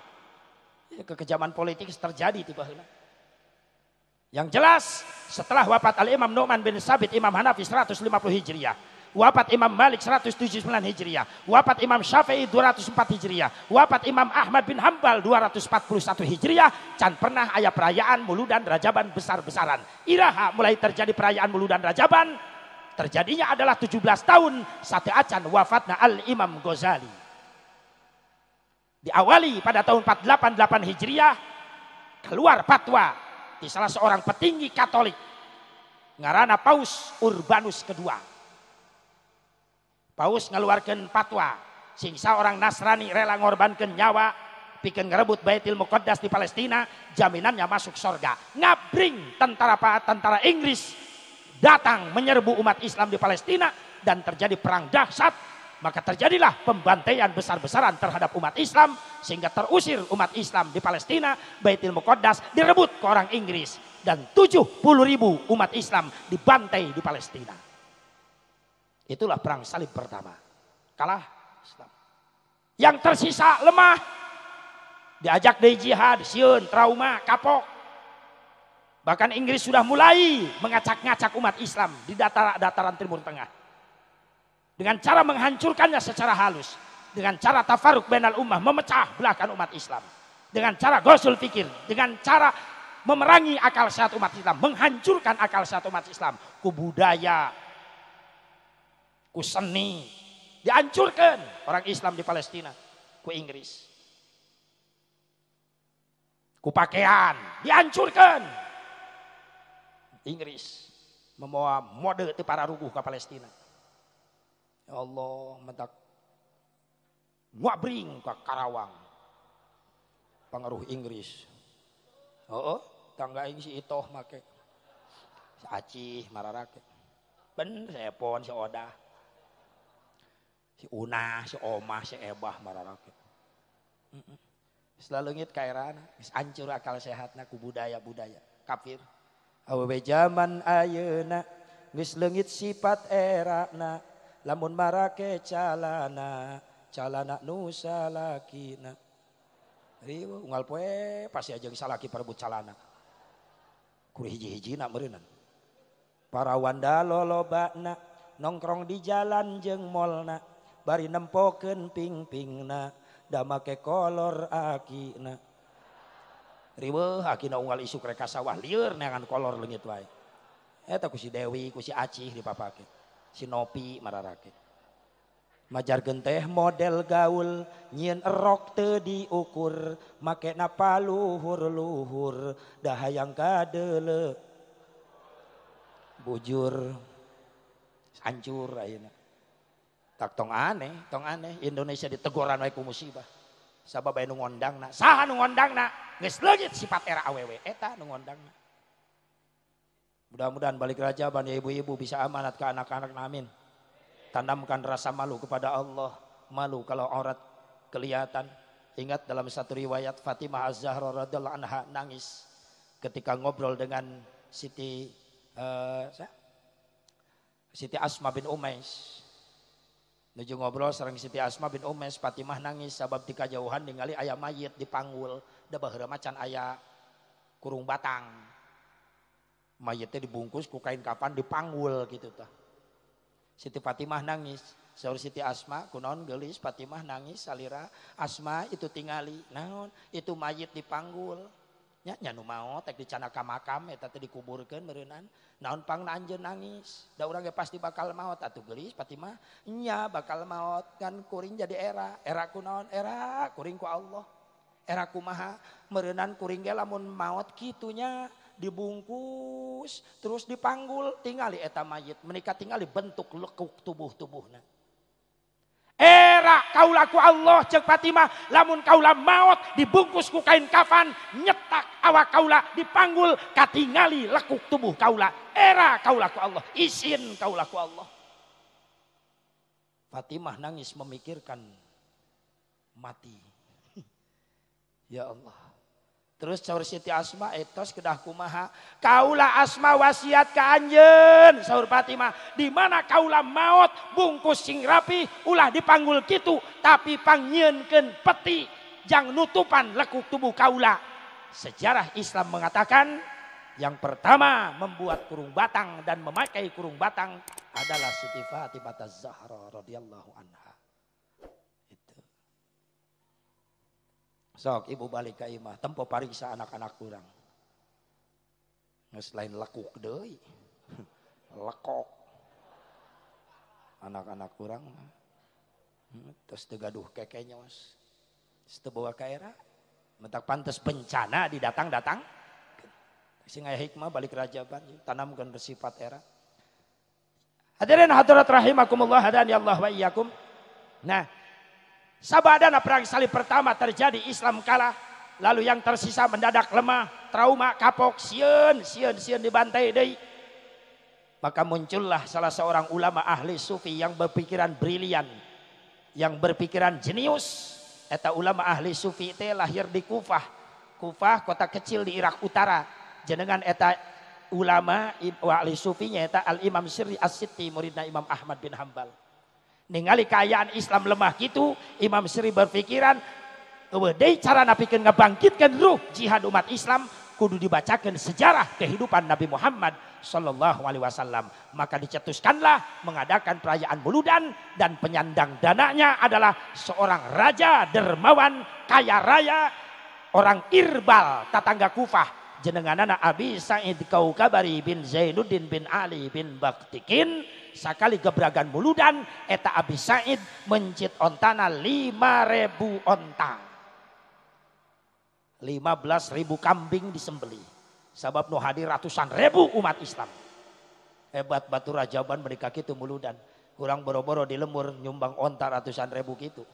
Ya, kekejaman politik terjadi tiba heula. Yang jelas setelah wafat Al-Imam Nu'man bin Sabit Imam Hanafi 150 Hijriah. Wafat Imam Malik 179 Hijriah. Wafat Imam Syafi'i 204 Hijriah. Wafat Imam Ahmad bin Hambal 241 Hijriah. Can pernah aya perayaan Muludan Rajaban besar-besaran. Iraha mulai terjadi perayaan Muludan Rajaban. Terjadinya adalah 17 tahun sate acan wafatna Al-Imam Ghazali. Diawali pada tahun 488 Hijriah. Keluar fatwa di salah seorang petinggi Katolik. Ngarana Paus Urbanus II. Paus ngeluarkan fatwa singsa orang Nasrani rela ngorbankan nyawa bikin ngerebut Baitul Muqaddas di Palestina, jaminannya masuk surga. Ngabring tentara Inggris datang menyerbu umat Islam di Palestina dan terjadi perang dahsyat, maka terjadilah pembantaian besar-besaran terhadap umat Islam sehingga terusir umat Islam di Palestina. Baitul Muqaddas direbut ke orang Inggris dan 70.000 umat Islam dibantai di Palestina. Itulah perang salib pertama. Kalah Islam. Yang tersisa lemah. Diajak dari jihad, sieun, trauma, kapok. Bahkan Inggris sudah mulai mengacak-ngacak umat Islam di dataran Timur Tengah. Dengan cara menghancurkannya secara halus. Dengan cara tafaruk bainal ummah, memecah belahkan umat Islam. Dengan cara gosul fikir. Dengan cara memerangi akal sehat umat Islam. Menghancurkan akal sehat umat Islam. Ku budaya, ku seni, dihancurkan orang Islam di Palestina, ku Inggris. Ku pakaian, dihancurkan. Inggris membawa mode ti para rubuh ke Palestina. Ya Allah, mentak ngabring ke Karawang. Pengaruh Inggris. Oh, tangga ini si Itoh make. Si Acih mararake. Ben saya pon si Odah. Si Una, si Omah, si Ebah mararake. Selalu ngit kairana, geus hancur akal sehatna ku budaya-budaya kafir. Awewe zaman ayeuna geus leungit sifat erana, lamun marake calana nu salakina. Rieu unggal poe pasti aja salaki parebut calana. Kudu hiji-hijina meureunna. Para wanda lolobana nongkrong di jalan jeung molna. Bari nempokeun ping-pingna da make kolor akina. Riweuh akina unggal isuk rek ka sawah lieur neangan kolor leungit wae. Eta ku si Dewi, ku si Acih dipapake. Si Nopi mararake. Majarkeun teh model gaul nyieun erok teu diukur, makena paluhur-luhur da hayang kadeuleu. Bujur hancur ayeuna. Tak tong aneh Indonesia diteguran wae ku musibah. Sabab aya nu ngondangna. Saha nu ngondangna? Geus leungit sifat era awewe eta nu ngondangna. Mudah-mudahan balik Rajaban ya ibu-ibu bisa amanat ke anak-anak amin. Tanamkan rasa malu kepada Allah. Malu kalau aurat kelihatan. Ingat dalam satu riwayat Fatimah Az-Zahra radhiyallahu anha nangis ketika ngobrol dengan Siti Asma bin Umais. Nuju ngobrol sareng Siti Asma bin Umais, Fatimah nangis sabab di kajauhan ningali aya mayit dipanggul, da baheura macan aya kurung batang. Mayitnya dibungkus ku kain kapan dipanggul gitu tah. Siti Fatimah nangis, saur Siti Asma kunaon geulis Fatimah nangis salira Asma itu tingali naon itu mayit dipanggul. Nya nu maot tek dicana ka makam eta teh dikuburkeun meureunnan. Naon pangna anjeun nangis? Da urang ge pasti bakal maot atuh geulis Fatimah. Nya bakal maot kan kuring jadi era. Era kunaon? Era kuring ku Allah. Era kumaha? Meureunnan kuring ge lamun maot kitunya dibungkus terus dipanggul tingali eta mayit menika tingali bentuk lekuk tubuh-tubuhna. Era kaula ku Allah cek Fatimah lamun kaula maot dibungkus ku kain kafan nyetak awak kaula dipanggul katingali lekuk tubuh kaula. Era kaula ku Allah isin kaula ku Allah. Fatimah nangis memikirkan mati. Ya Allah Terus saur Siti Asma etos kedah kumaha, kaula Asma wasiat ka anjeun saur Fatimah, di mana kaula maot bungkus sing rapi ulah dipanggul kitu tapi pangnyeunkeun peti jang nutupan lekuk tubuh kaula. Sejarah Islam mengatakan yang pertama membuat kurung batang dan memakai kurung batang adalah Siti Fatimah Az-Zahra radhiyallahu anha. Sok ibu balik ke imah, tempo pariksa anak-anak kurang. Selain lekuk deui. Lekok. Anak-anak kurang. Terus tegaduh kekenyos. Terus bawa ke era. Mentak pantes bencana didatang-datang. Sing aya hikmah balik rajaban, tanamkan bersifat era. Hadirin hadirat rahimakumullah hadani Allah wa iyyakum. Nah, sabadana perang salib pertama terjadi, Islam kalah. Lalu yang tersisa mendadak lemah, trauma, kapok, sieun dibantai deui. Maka muncullah salah seorang ulama ahli sufi yang berpikiran brilian, yang berpikiran jenius. Eta ulama ahli sufi teh lahir di Kufah. Kufah kota kecil di Irak Utara. Jenengan eta ulama ahli sufinya eta Al-Imam Sirri As-Sitti muridna Imam Ahmad bin Hambal. Ningali kayaan Islam lemah gitu, Imam Sri berpikiran, deui cara napikeun ngabangkitkeun ruh jihad umat Islam kudu dibacakeun sejarah kehidupan Nabi Muhammad sallallahu alaihi wasallam. Maka dicetuskanlah mengadakan perayaan Muludan dan penyandang dananya adalah seorang raja dermawan kaya raya, orang Irbal tatangga Kufah. Jenenganana Abi Sa'id Kaukabari bin Zainuddin bin Ali bin Baktikin sakali gebragan Muludan eta Abi Sa'id mencit ontana 5.000 onta. 15.000 kambing disembeli. Sabab nu hadir ratusan ribu umat Islam. Hebat batu rajaban mereka kitu Muludan. Kurang boro-boro di lemur nyumbang onta ratusan ribu gitu.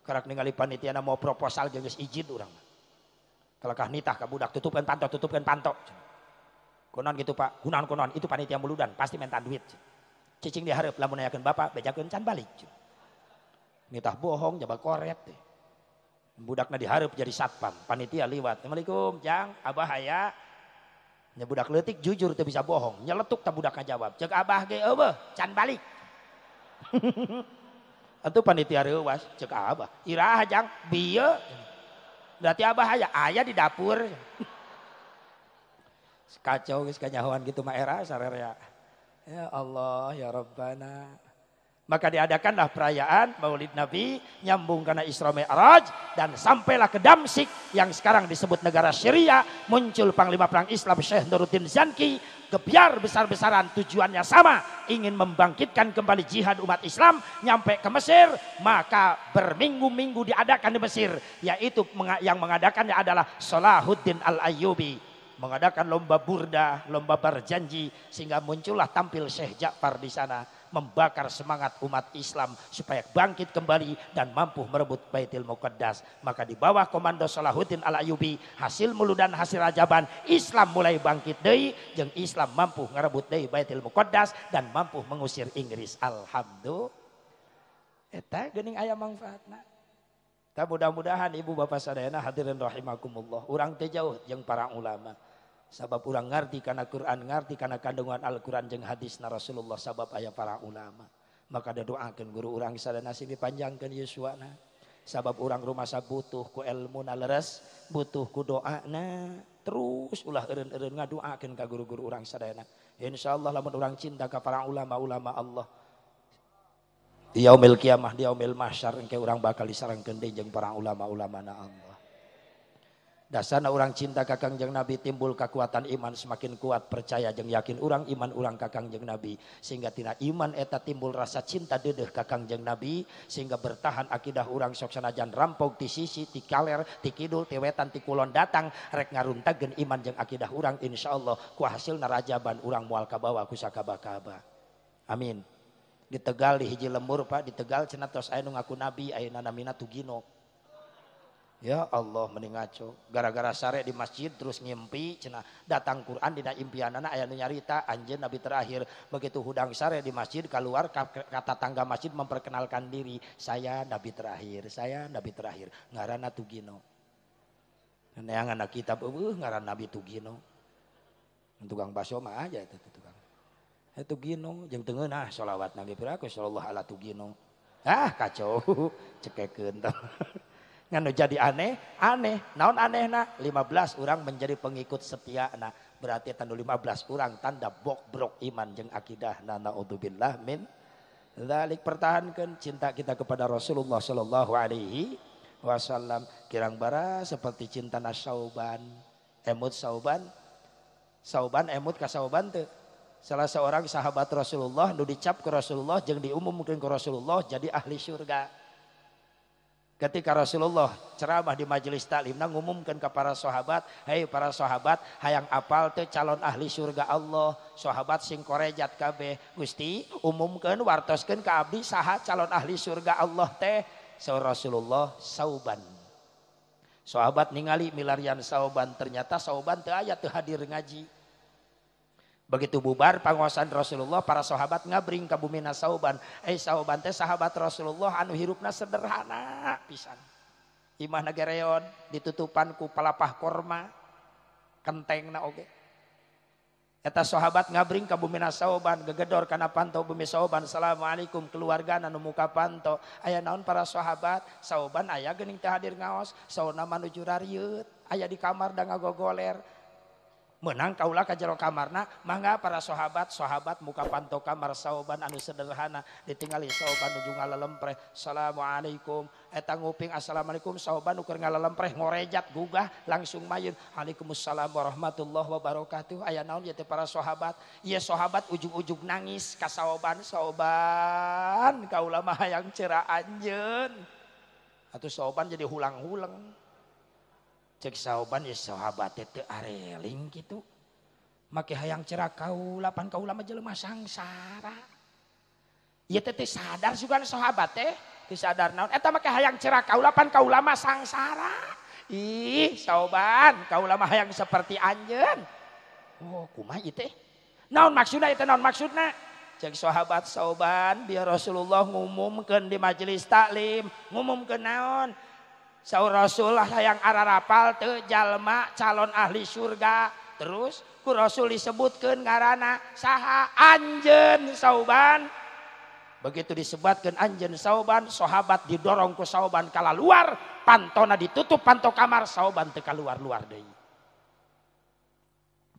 Karak ningali panitia mau proposal geus izin urang. Kalau kah nitah ka budak tutupkan panto. Konon gitu Pak, gunaon konon itu panitia Muludan pasti minta duit. Cicing diharap lamun ayakeun bapak bejakeun can balik. Nitah bohong jabal koret teh. Budakna diharap jadi satpam, panitia liwat. Assalamualaikum, Jang, Abah aya. Nya budak leutik jujur teu bisa bohong, nyeletuk ta budak ngajawab. Ceuk Abah ge eueuh, can balik. Atuh panitia reuwas, ceuk Abah, iraha Jang, bieu. Berarti Abah aya di dapur. Kacau geus kanyahoan gitu mah era sarerea. Ya Allah ya Rabbana. Maka diadakanlah perayaan Maulid Nabi nyambung kana Isra Mi'raj dan sampailah ke Damsyik yang sekarang disebut negara Syria. Muncul panglima perang Islam Syekh Nuruddin Zanki, gebiar besar-besaran, tujuannya sama, ingin membangkitkan kembali jihad umat Islam. Nyampe ke Mesir, maka berminggu-minggu diadakan di Mesir, yaitu yang mengadakannya adalah Salahuddin Al-Ayyubi. Mengadakan lomba burda, lomba berjanji, sehingga muncullah tampil Syekh Ja'far di sana, membakar semangat umat Islam supaya bangkit kembali dan mampu merebut Baitul Muqaddas. Maka di bawah komando Salahuddin Al-Ayyubi, hasil Muludan, hasil rajaban, Islam mulai bangkit deui, jeung Islam mampu ngarebut deui Baitul Muqaddas dan mampu mengusir Inggris. Alhamdulillah. Eta geuning aya manfaatna. Ta mudah-mudahan ibu bapak sadayana hadirin rahimakumullah, urang teh jauh jeung para ulama. Sabab urang ngarti kana Quran, ngarti kana kandungan Al-Quran jeung hadisna Rasulullah, sabab aya para ulama. Maka doakeun guru urang sadayana sing dipanjangkeun yuswana. Sabab urang rumasa butuh ku ilmuna leres, butuh ku doana. Terus ulah eureun-eureun ngadoakeun ka guru-guru urang sadayana. Insyaallah lamun urang cinta ka para ulama-ulama Allah, di yaumil kiamah, di yaumil mahsyar engke urang bakal disarengkeun deui jeung para ulama-ulamana Allah. Dasarna urang cinta ka Kangjeng Nabi, timbul kekuatan iman semakin kuat, percaya jeung yakin urang iman urang ka Kangjeng Nabi, sehingga tina iman eta timbul rasa cinta deudeuh ka Kangjeng Nabi, sehingga bertahan akidah urang sok sanajan rampog ti sisi, ti kaler, ti kidul, ti wetan, ti kulon datang rek ngaruntageun iman jeung akidah urang, insyaallah ku hasilna rajaban urang moal kabawa ku sakaba-kaba. Amin. Di Tegal di hiji lembur Pak, di Tegal cenah tos aya nu ngaku nabi, ayeuna namina Tugino. Ya Allah mending ngaco, gara-gara sare di masjid terus ngimpi cenah datang Quran dina impianana aya nu nyarita anjeun nabi terakhir. Begitu hudang sare di masjid keluar kata tangga masjid memperkenalkan diri, saya nabi terakhir, saya nabi terakhir, ngaranna Tugino. Neangan kitab ngaran Nabi Tugino. Tukang baso mah aja itu tukang. Tugino jeung teu ngeunah sholawat Nabi piraku sallallahu ala Tugino. Kacau cekekeun tah. Nganu jadi aneh. Naon anehna? 15 orang menjadi pengikut setiana. Berarti tanda 15 orang tanda bobrok iman jeung akidahna naudzubillah min dzalik. Pertahankan cinta kita kepada Rasulullah sallallahu alaihi wasallam. Kirang bara seperti cinta Sauban, emut Sauban emut ka Sauban teu. Salah seorang sahabat Rasulullah nu dicap ke Rasulullah jeung diumumkeun ke Rasulullah jadi ahli surga. Ketika Rasulullah ceramah di majelis taklim ngumumkan ke para sahabat, "Hei para sahabat, hayang apal teh calon ahli surga Allah." Sahabat sing korejat kabeh, "Gusti, umumkeun wartoskeun ka abdi saha calon ahli surga Allah teh?" Saur Rasulullah, "Sauban." Sahabat ningali milarian Sauban, ternyata Sauban teu aya teu hadir ngaji. Begitu bubar panguasaan Rasulullah, para sahabat ngabring ka bumina Sauban. Sauban teh sahabat Rasulullah anu hirupna sederhana pisan. Imahna gereon ditutupan ku palapah korma, kentengna oge. Eta sahabat ngabring ka bumina Sauban, gegedor kana panto bumi Sauban, "Assalamualaikum keluargana nu muka panto." Aya naon para sahabat? Sauban aya geuning teu hadir ngaos, sauna manuju rarieut, aya di kamar da ngagogoler. Menang kaulah ka jero kamarna, mangga para sahabat muka panto kamar Sauban anu sederhana, ditingali Sauban nuju ngalalempreh, "Assalamualaikum." Eta nguping assalamualaikum, Sauban ukur ngalalempreh ngorejat gugah langsung mayun, "Waalaikumsalam warahmatullahi wabarakatuh." Aya naon ieu teh para sahabat? Ieu sahabat ujug-ujug nangis ka Sauban, "Sauban, kaula mah hayang ceura anjeun." Atuh Sauban jadi hulang-hulang. Cek Sauban ya sahabat teu areling gitu. Make hayang cerak kaula pan kaula mah jelema sangsara. Ieu teh sadar sugan sahabat teh, teu sadar naon eta make hayang cerak kaula pan kaula mah sangsara. Ih, Sauban, kaula mah hayang seperti anjeun. Oh, kumaha ieu teh? Naon maksudna eta naon maksudna? Cek sahabat Sauban biar Rasulullah ngumumkeun di majelis taklim, ngumumkeun naon? Saur Rasulullah yang ararapal teu jalma calon ahli surga. Terus ku Rasul disebutkeun ngaranna saha? Anjeun Sauban. Begitu disebutkeun anjeun Sauban, sahabat didorong ku Sauban kala luar, pantona ditutup panto kamar, Sauban teu kaluar-luar deui.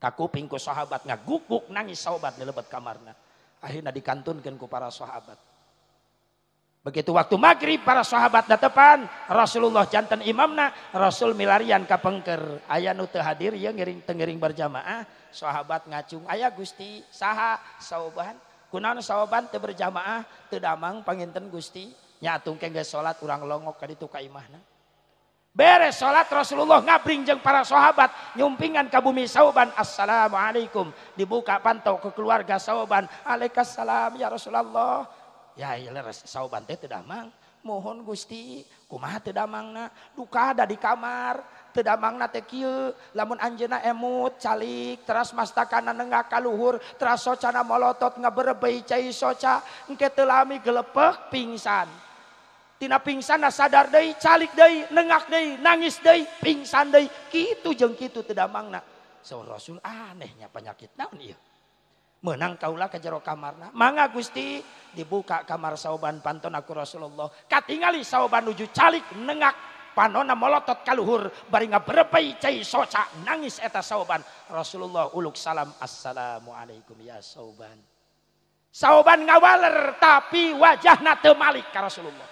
Kakuping ku sahabat ngaguguk nangis Sauban di lebet kamarna. Akhirna dikantunkeun ku para sahabat. Begitu waktu maghrib para sahabat datepan, Rasulullah janten imamna, Rasul milarian ka pengker. Aya nu teu hadir ieu ngiring teu ngiring berjamaah, sahabat ngacung, "Aya Gusti, saha?" Sauban. Kunaon Sauban teu berjamaah, teu damang panginten Gusti. Nya atung geus salat urang longok ka ditu ka imahna. Beres salat Rasulullah ngabring jeung para sahabat nyumpingan ka bumi Sauban, "Assalamualaikum." Dibuka pantau ke keluarga Sauban, "Waalaikumsalam ya Rasulullah." Ya Sauban teh teu damang, "Mohon Gusti, kumaha teu damangna? Duka ada di kamar, teu damangna teh kieu, lamun anjeunna emut calik, teras mastakana nenggak ka luhur, teras socana molotot ngaberebei cai soca, engke teu lami gelepek pingsan. Tina pingsanna sadar deui, calik deui, nenggak deui, nangis deui, pingsan deui, kitu jeung kitu teu damangna." Saur Rasul, anehnya penyakit naon ieu? Menang kaulah ke jero kamarna, "Mangga Gusti." Dibuka kamar Sauban panton aku Rasulullah, katingali Sauban nuju calik nengak panona molotot kaluhur bari ngaberebei cai soca, nangis eta Sauban. Rasulullah uluk salam, "Assalamualaikum ya Sauban." Sauban ngawaler tapi wajahna teu malik ka Rasulullah,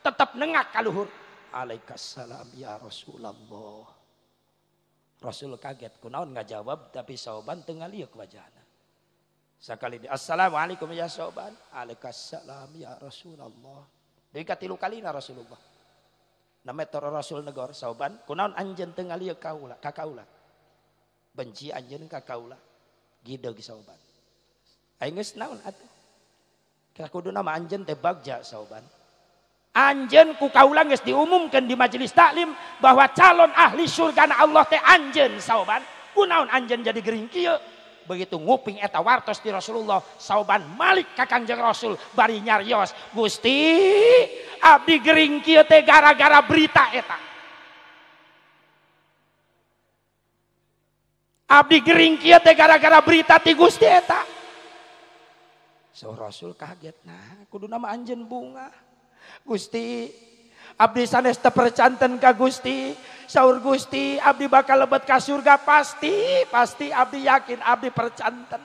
tetap nengak kaluhur, "Waalaikumsalam ya Rasulullah." Rasul kaget kunaon ngajawab tapi Sauban teu ngaliuk wajahna. Sakali "Assalamualaikum ya Sauban." "Waalaikumsalam ya Rasulullah." Deui katilu kalina Rasulullah. Nametor Rasul negor, "Sauban, kunaon anjeun teu ngalieu kaula ka kaula?" "Benci anjeun ka kaula." Gideug Sauban. "Aing geus naon atuh? Ka kuduna mah anjeun teh bagja Sauban. Anjeun ku kaula geus diumumkeun di majelis taklim bahwa calon ahli surga Allah teh anjeun Sauban. Kunaon anjeun jadi gering kieu?" Begitu nguping eta wartos di Rasulullah, Sauban malik ka Kangjeng Rasul bari nyarios, "Gusti, abdi gering kieu teh gara-gara berita eta." Abdi gering kieu teh gara-gara berita ti Gusti eta. So Rasul kaget, nah kudu nama anjeun bunga. Gusti, abdi sanes teu percanten ka Gusti. Saur Gusti, abdi bakal lebet ka surga pasti abdi yakin abdi percanten.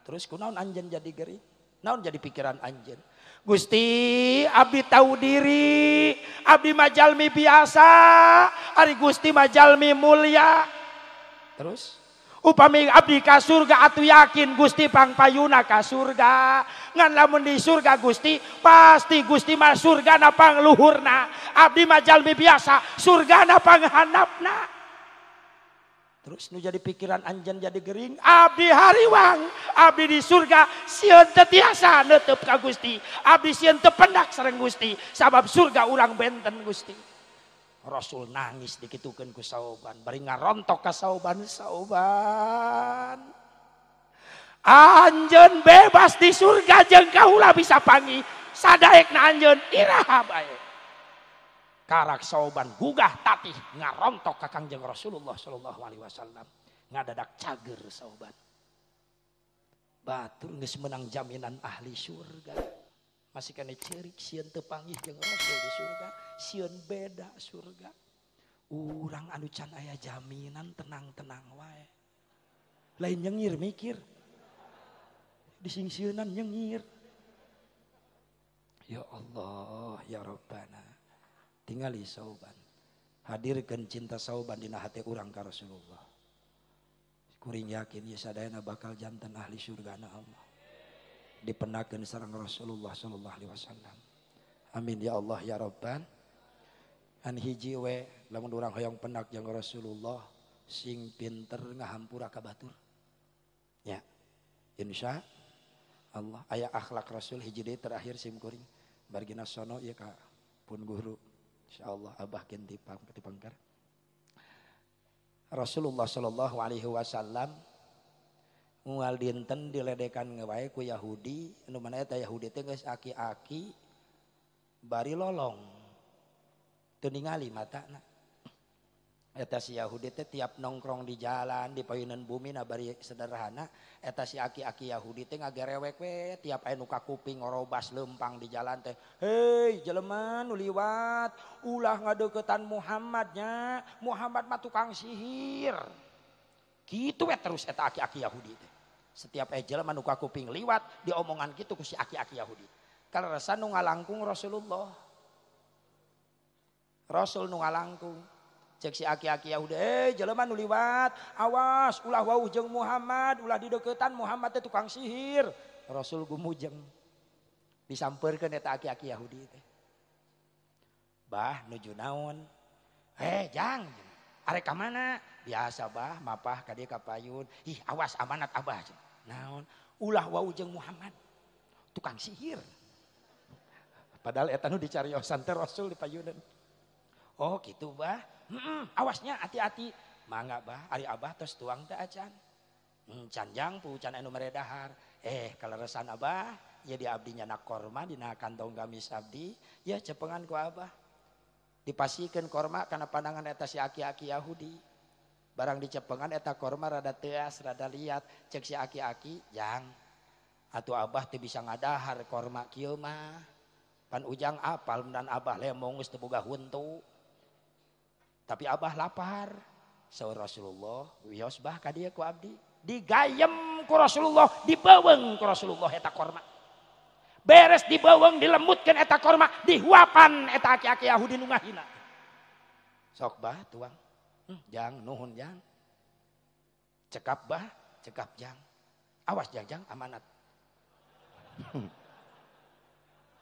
Terus kunaon anjeun jadi gering? Naon jadi pikiran anjeun? Gusti, abdi tahu diri, abdi majalmi biasa, ari Gusti majalmi mulia. Terus upami abdi ka surga atuh yakin Gusti pangpayuna ka surga. Ngan lamun di surga Gusti pasti Gusti mah surgana pangluhurna. Abdi mah jalmi biasa surgana panghandapna. Terus nu jadi pikiran anjeun jadi gering, abdi hariwang, abdi di surga sieun teu tiasa neuteup ka Gusti. Abdi sieun teu pendak sareng Gusti sabab surga urang benten Gusti. Rasul nangis dikitukeun ku Sauban, bari ngarontok ka Sauban. Anjeun bebas di surga jeung kaula bisa panggih sadaekna anjeun iraha bae. Karak Sauban gugah tatih ngarontok ka Kangjeng Rasulullah sallallahu alaihi wasallam, ngadadak cager Sauban. Batur geus menang jaminan ahli surga. Masih kena cerik sieun teu panggih jeung Rasul di surga, sieun beda surga. Urang anu can aya jaminan tenang-tenang wae. Lain nyengir mikir. Disingsieunan nyengir. Ya Allah, ya Rabbana. Tingali Sauban. Hadirkeun cinta Sauban dina hati urang ka Rasulullah. Kuring yakin ieu sadayana bakal janten ahli surgana Allah. Dipenakeun sareng Rasulullah sallallahu alaihi wasallam. Amin ya Allah ya Rabban. An hiji we lamun urang hoyong penak jeung Rasulullah sing pinter ngahampura ka batur. Ya. Insya Allah aya akhlak Rasul hiji deui terakhir sim kuring. Bargina sono ieu ka pun guru. Insyaallah abah keun tipangkar. Rasulullah sallallahu alaihi wasallam moal dinten diledekan wae ku Yahudi, anu mana eta Yahudi teh geus aki-aki bari lolong. Teu ningali matana. Eta si Yahudi teh tiap nongkrong di jalan di payeunan bumi na bari sederhana, eta si aki-aki Yahudi teh ngagerewek we tiap aya nu ka kuping ngorobas lempang di jalan teh. Hei jelema nu liwat, ulah ngadeuketan Muhammadnya. Muhammad mah tukang sihir. Kitu we terus eta aki-aki Yahudi teh. Setiap jelema nu ka kuping liwat diomongan kitu ku si aki-aki Yahudi. Kaleresan nu ngalangkung Rasulullah. Rasul nu ngalangkung. Cek si aki-aki Yahudi, jelema nu liwat, awas ulah wauh jeung Muhammad, ulah dideuketan Muhammad teh tukang sihir. Rasul gumujeng. Disampeurkeun eta aki-aki Yahudi teh. Bah nuju naon? Jang. Arek ka mana? Biasa bah, mapah ka dieu ka payun. Ih, awas amanat abah. Naon? Ulah wau jeung Muhammad. Tukang sihir. Padahal eta nu dicariosan teh Rasul di payunan. Oh, kitu bah. Awasnya hati-hati. Mangga bah, ari abah tos tuang teh acan. Can jangpu, can anu meredahar. Kaleresan abah, ya di abdinya nak korma dina kantong gamis abdi, ya cepengan ku abah. Dipasikeun korma kana pandangan eta si aki-aki Yahudi. Barang dicepengan eta korma rada teas, rada liat. Cek si aki-aki, jang. Atuh abah teu bisa ngadahar korma kieu mah. Pan ujang apal dan abah lemong geus teu boga huntu. Tapi abah lapar. Saur Rasulullah, wios bah ka dieu ku abdi. Digayem ku Rasulullah, dibeuweung ku Rasulullah eta korma. Beres dibeuweung dilembutkeun eta korma, dihuapan eta aki-aki Yahudi nu ngahina. Sok bah tuang. Jang, nuhun jang. Cekap bah, cekap jang. Awas jang, amanat.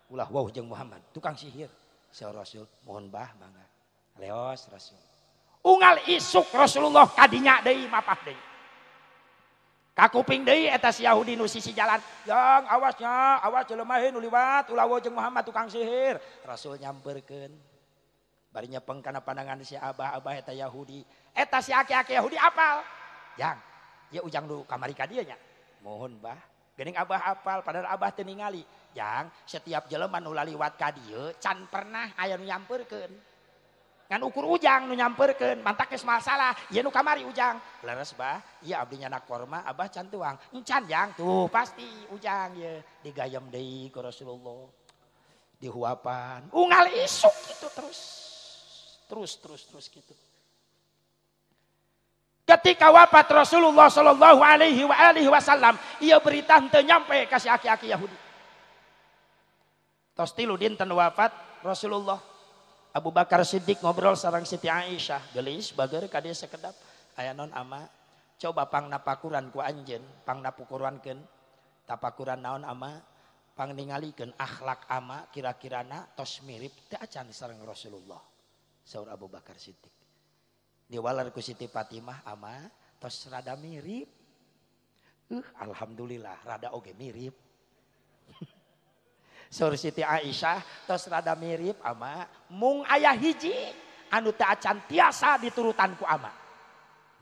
Ulah wauh jeung Muhammad, tukang sihir. Saur Rasul, mohon bah mangga. Leos Rasul. Unggal isuk Rasulullah kadinya deui mapah deui. Ka kuping deui eta si Yahudi nu sisi jalan. Jang, awasnya, awas jelema nu liwat, ulah wauh jeung Muhammad tukang sihir. Rasul nyampeurkeun. Bari nyepeng kana pandangan si abah-abah eta Yahudi. Eta si aki-aki Yahudi apal. Jang, ya ujang dulu kamari ka dieu nya. Mohon bah. Geuning abah apal padahal abah teu ningali. Jang, setiap jelema nu laliwat ka dieu can pernah aya nu nyampeurkeun. ngan ukur ujang nu nyamperkeun mantak geus masalah ieu nu kamari ujang leres bah ieu abdi nyanak korma abah can tuang encan jang tuh pasti ujang ieu digayem deui ku Rasulullah dihuapan unggal isuk gitu terus gitu. Ketika wafat Rasulullah sallallahu alaihi wasallam ieu berita teu nyampe ka si aki-aki Yahudi. Tos tilu dinten wafat Rasulullah Abu Bakar Siddiq ngobrol sareng Siti Aisyah geulis bager ka dieu sakedap aya naon ama coba pangnapakuran ku anjeun pangnapukurankeun tapakuran naon ama pangningalikeun akhlak ama kira-kirana tos mirip teu acan sareng Rasulullah saur Abu Bakar Siddiq diwalar ku Siti Fatimah ama tos rada mirip alhamdulillah rada oge mirip saur Siti Aisyah tos rada mirip ama mung aya hiji anu teu acan tiasa diturutan ku ama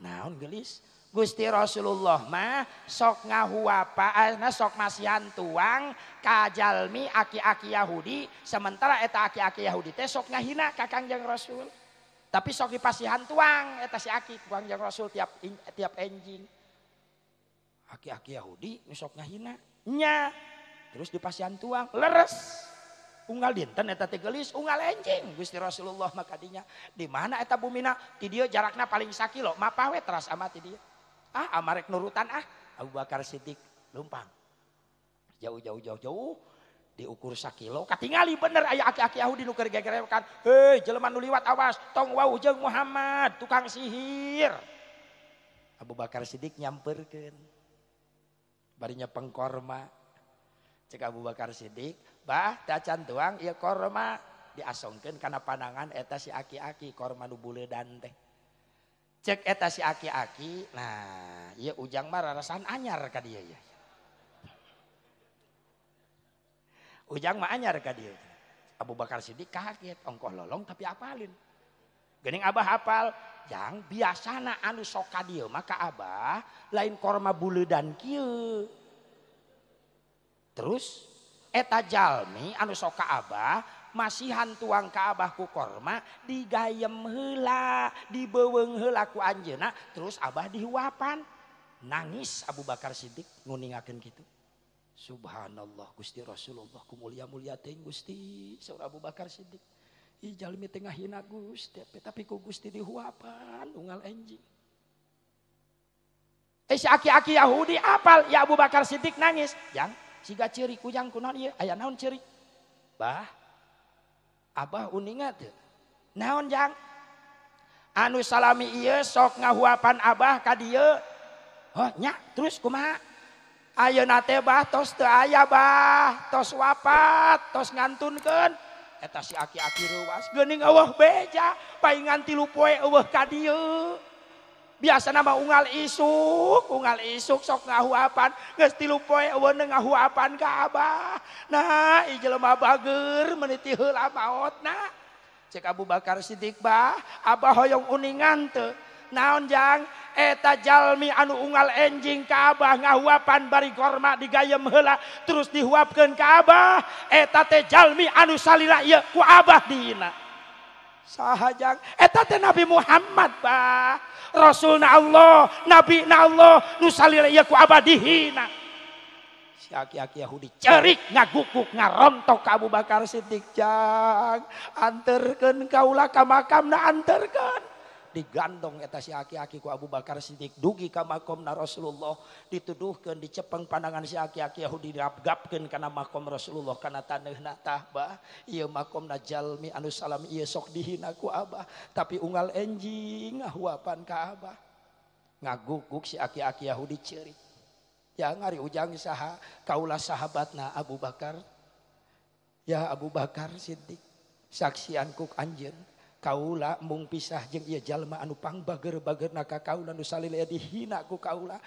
naon geulis Gusti Rasulullah mah sok ngahuapaana sok masihan tuang ka jalmi aki-aki Yahudi sementara eta aki-aki Yahudi teh sok ngahina ka Kangjeng Rasul tapi sok dipasihan tuang eta si aki Kangjeng Rasul tiap enjing aki-aki Yahudi nu sok ngahina nya terus dipasihan tuang leres unggal dinten eta teh geulis unggal enjing Gusti Rasulullah maka dinya di mana eta bumina ti dieu jarakna paling 1 kilo mapah we teras ama ti dieu amarek nurutan Abu Bakar Siddiq lumpang jauh diukur 1 kilo katingali bener aya aki-aki Yahudi nu keur gegerekan hei jelema nu liwat awas tong wau jeung Muhammad tukang sihir Abu Bakar Siddiq nyamperkeun barinya pengkorma cek Abu Bakar Siddiq bah dacan tuang ieu korma diasongkeun kana pandangan eta si aki-aki korma nu buleudan teh cek eta si aki-aki nah ieu ujang mah rarasan anyar ka dieu ya ujang mah anyar ka dieu Abu Bakar Siddiq kaget ongkoh lolong tapi apalin geuning abah hafal jang biasana anu sok ka dieu mah ka abah lain korma buleudan kieu terus eta jalmi anu sok ka abah masihan tuang ka abah ku korma digayem heula dibeuweung heula ku anjeunna terus abah dihuapan nangis Abu Bakar Siddiq nguningakeun kitu subhanallah Gusti Rasulullah ku mulia-mulia teuing Gusti saur Abu Bakar Siddiq ih jalmi teh ngahina Gusti tapi ku Gusti dihuapan unggal enjing si aki-aki Yahudi apal ya Abu Bakar Siddiq nangis jang siga ceurik ujang kunaon ieu aya naon ceurik bah abah uningat teu naon jang anu salami ieu sok ngahuapan abah ka dieu oh nya terus kumaha ayeuna teh bah tos teu aya bah tos wafat tos ngantunkeun eta si aki-aki reuwas geuning eueuh beja paingan 3 poe eueuh ka dieu biasana mah unggal isuk sok ngahuapan geus 3 poe eueuh ngahuapan ka abah nah ieu jelema bager meniti heula maotna cek Abu Bakar Siddiq bah abah hoyong uningan teu naon jang eta jalmi anu unggal enjing ka abah ngahuapan bari korma digayem heula terus dihuapkeun ka abah eta teh jalmi anu salila ieu ku abah dina saha jang eta teh Nabi Muhammad bah Rasulna Allah Nabi na Allah nu salila ieu ku abah dihina si aki-aki Yahudi ceurik ngagukuk ngarontok ka Abu Bakar Siddiq jang anterkeun kaula ka makamna anterkeun digandong eta si aki-aki ku Abu Bakar Siddiq dugi ka makomna Rasulullah dituduhkeun dicepeng pandangan si aki-aki Yahudi dirapgapkeun kana makom Rasulullah kana taneuna tah bah ieu makomna jalmi anu salam ieu sok dihina ku abah tapi unggal enjing ngahuapan ka abah ngaguguk si aki-aki Yahudi ceurik ya ngari ujang saha kaula sahabatna Abu Bakar ya Abu Bakar Siddiq saksian ku anjeun kaula mung pisah jeung ieu jalma anu pangbager-bagerna ka kaula nu salila dihina ku kaula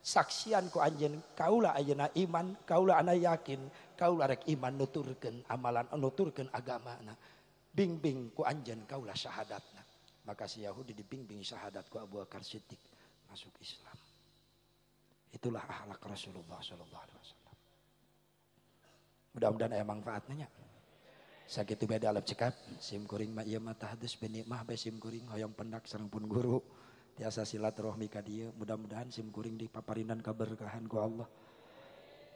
saksian ku anjeun kaula ayeuna iman kaula ana yakin kaula rek iman nuturkeun amalan nuturkeun agamana bimbing ku anjeun kaula syahadatna maka si Yahudi dibimbing syahadat ku Abu Bakar Siddiq masuk Islam itulah akhlak Rasulullah sallallahu alaihi wasallam mudah-mudahan aya manfaatnya nya Sakitu beda alap cekap sim kuring mah ieu mah tahdus benikmah bae sim kuring hoyong pendak sareng pun guru tiasa silaturahmi ka dieu mudah-mudahan sim kuring dipaparinan kaberkahan ku Allah.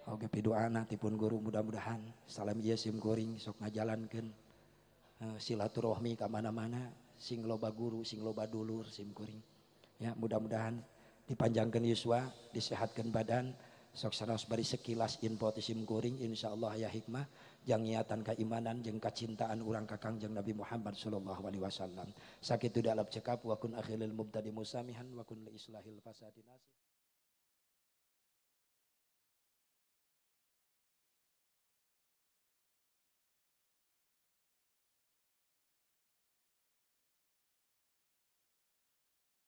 Oge pidoana ti pun guru mudah-mudahan salam ieu sim kuring sok ngajalankeun silaturahmi ka mana-mana sing loba guru sing loba dulur sim kuring. Ya mudah-mudahan dipanjangkeun yuswa, disehatkeun badan. Sok sanaos bari sekilas info ti sim kuring insyaallah aya hikmah jang niatan keimanan jeung kacintaan urang ka Kangjeng Nabi Muhammad sallallahu alaihi wasallam. Sakitu dalap cekap wa kun akhiril mubtadi musamihan wa kun li islahil fasadin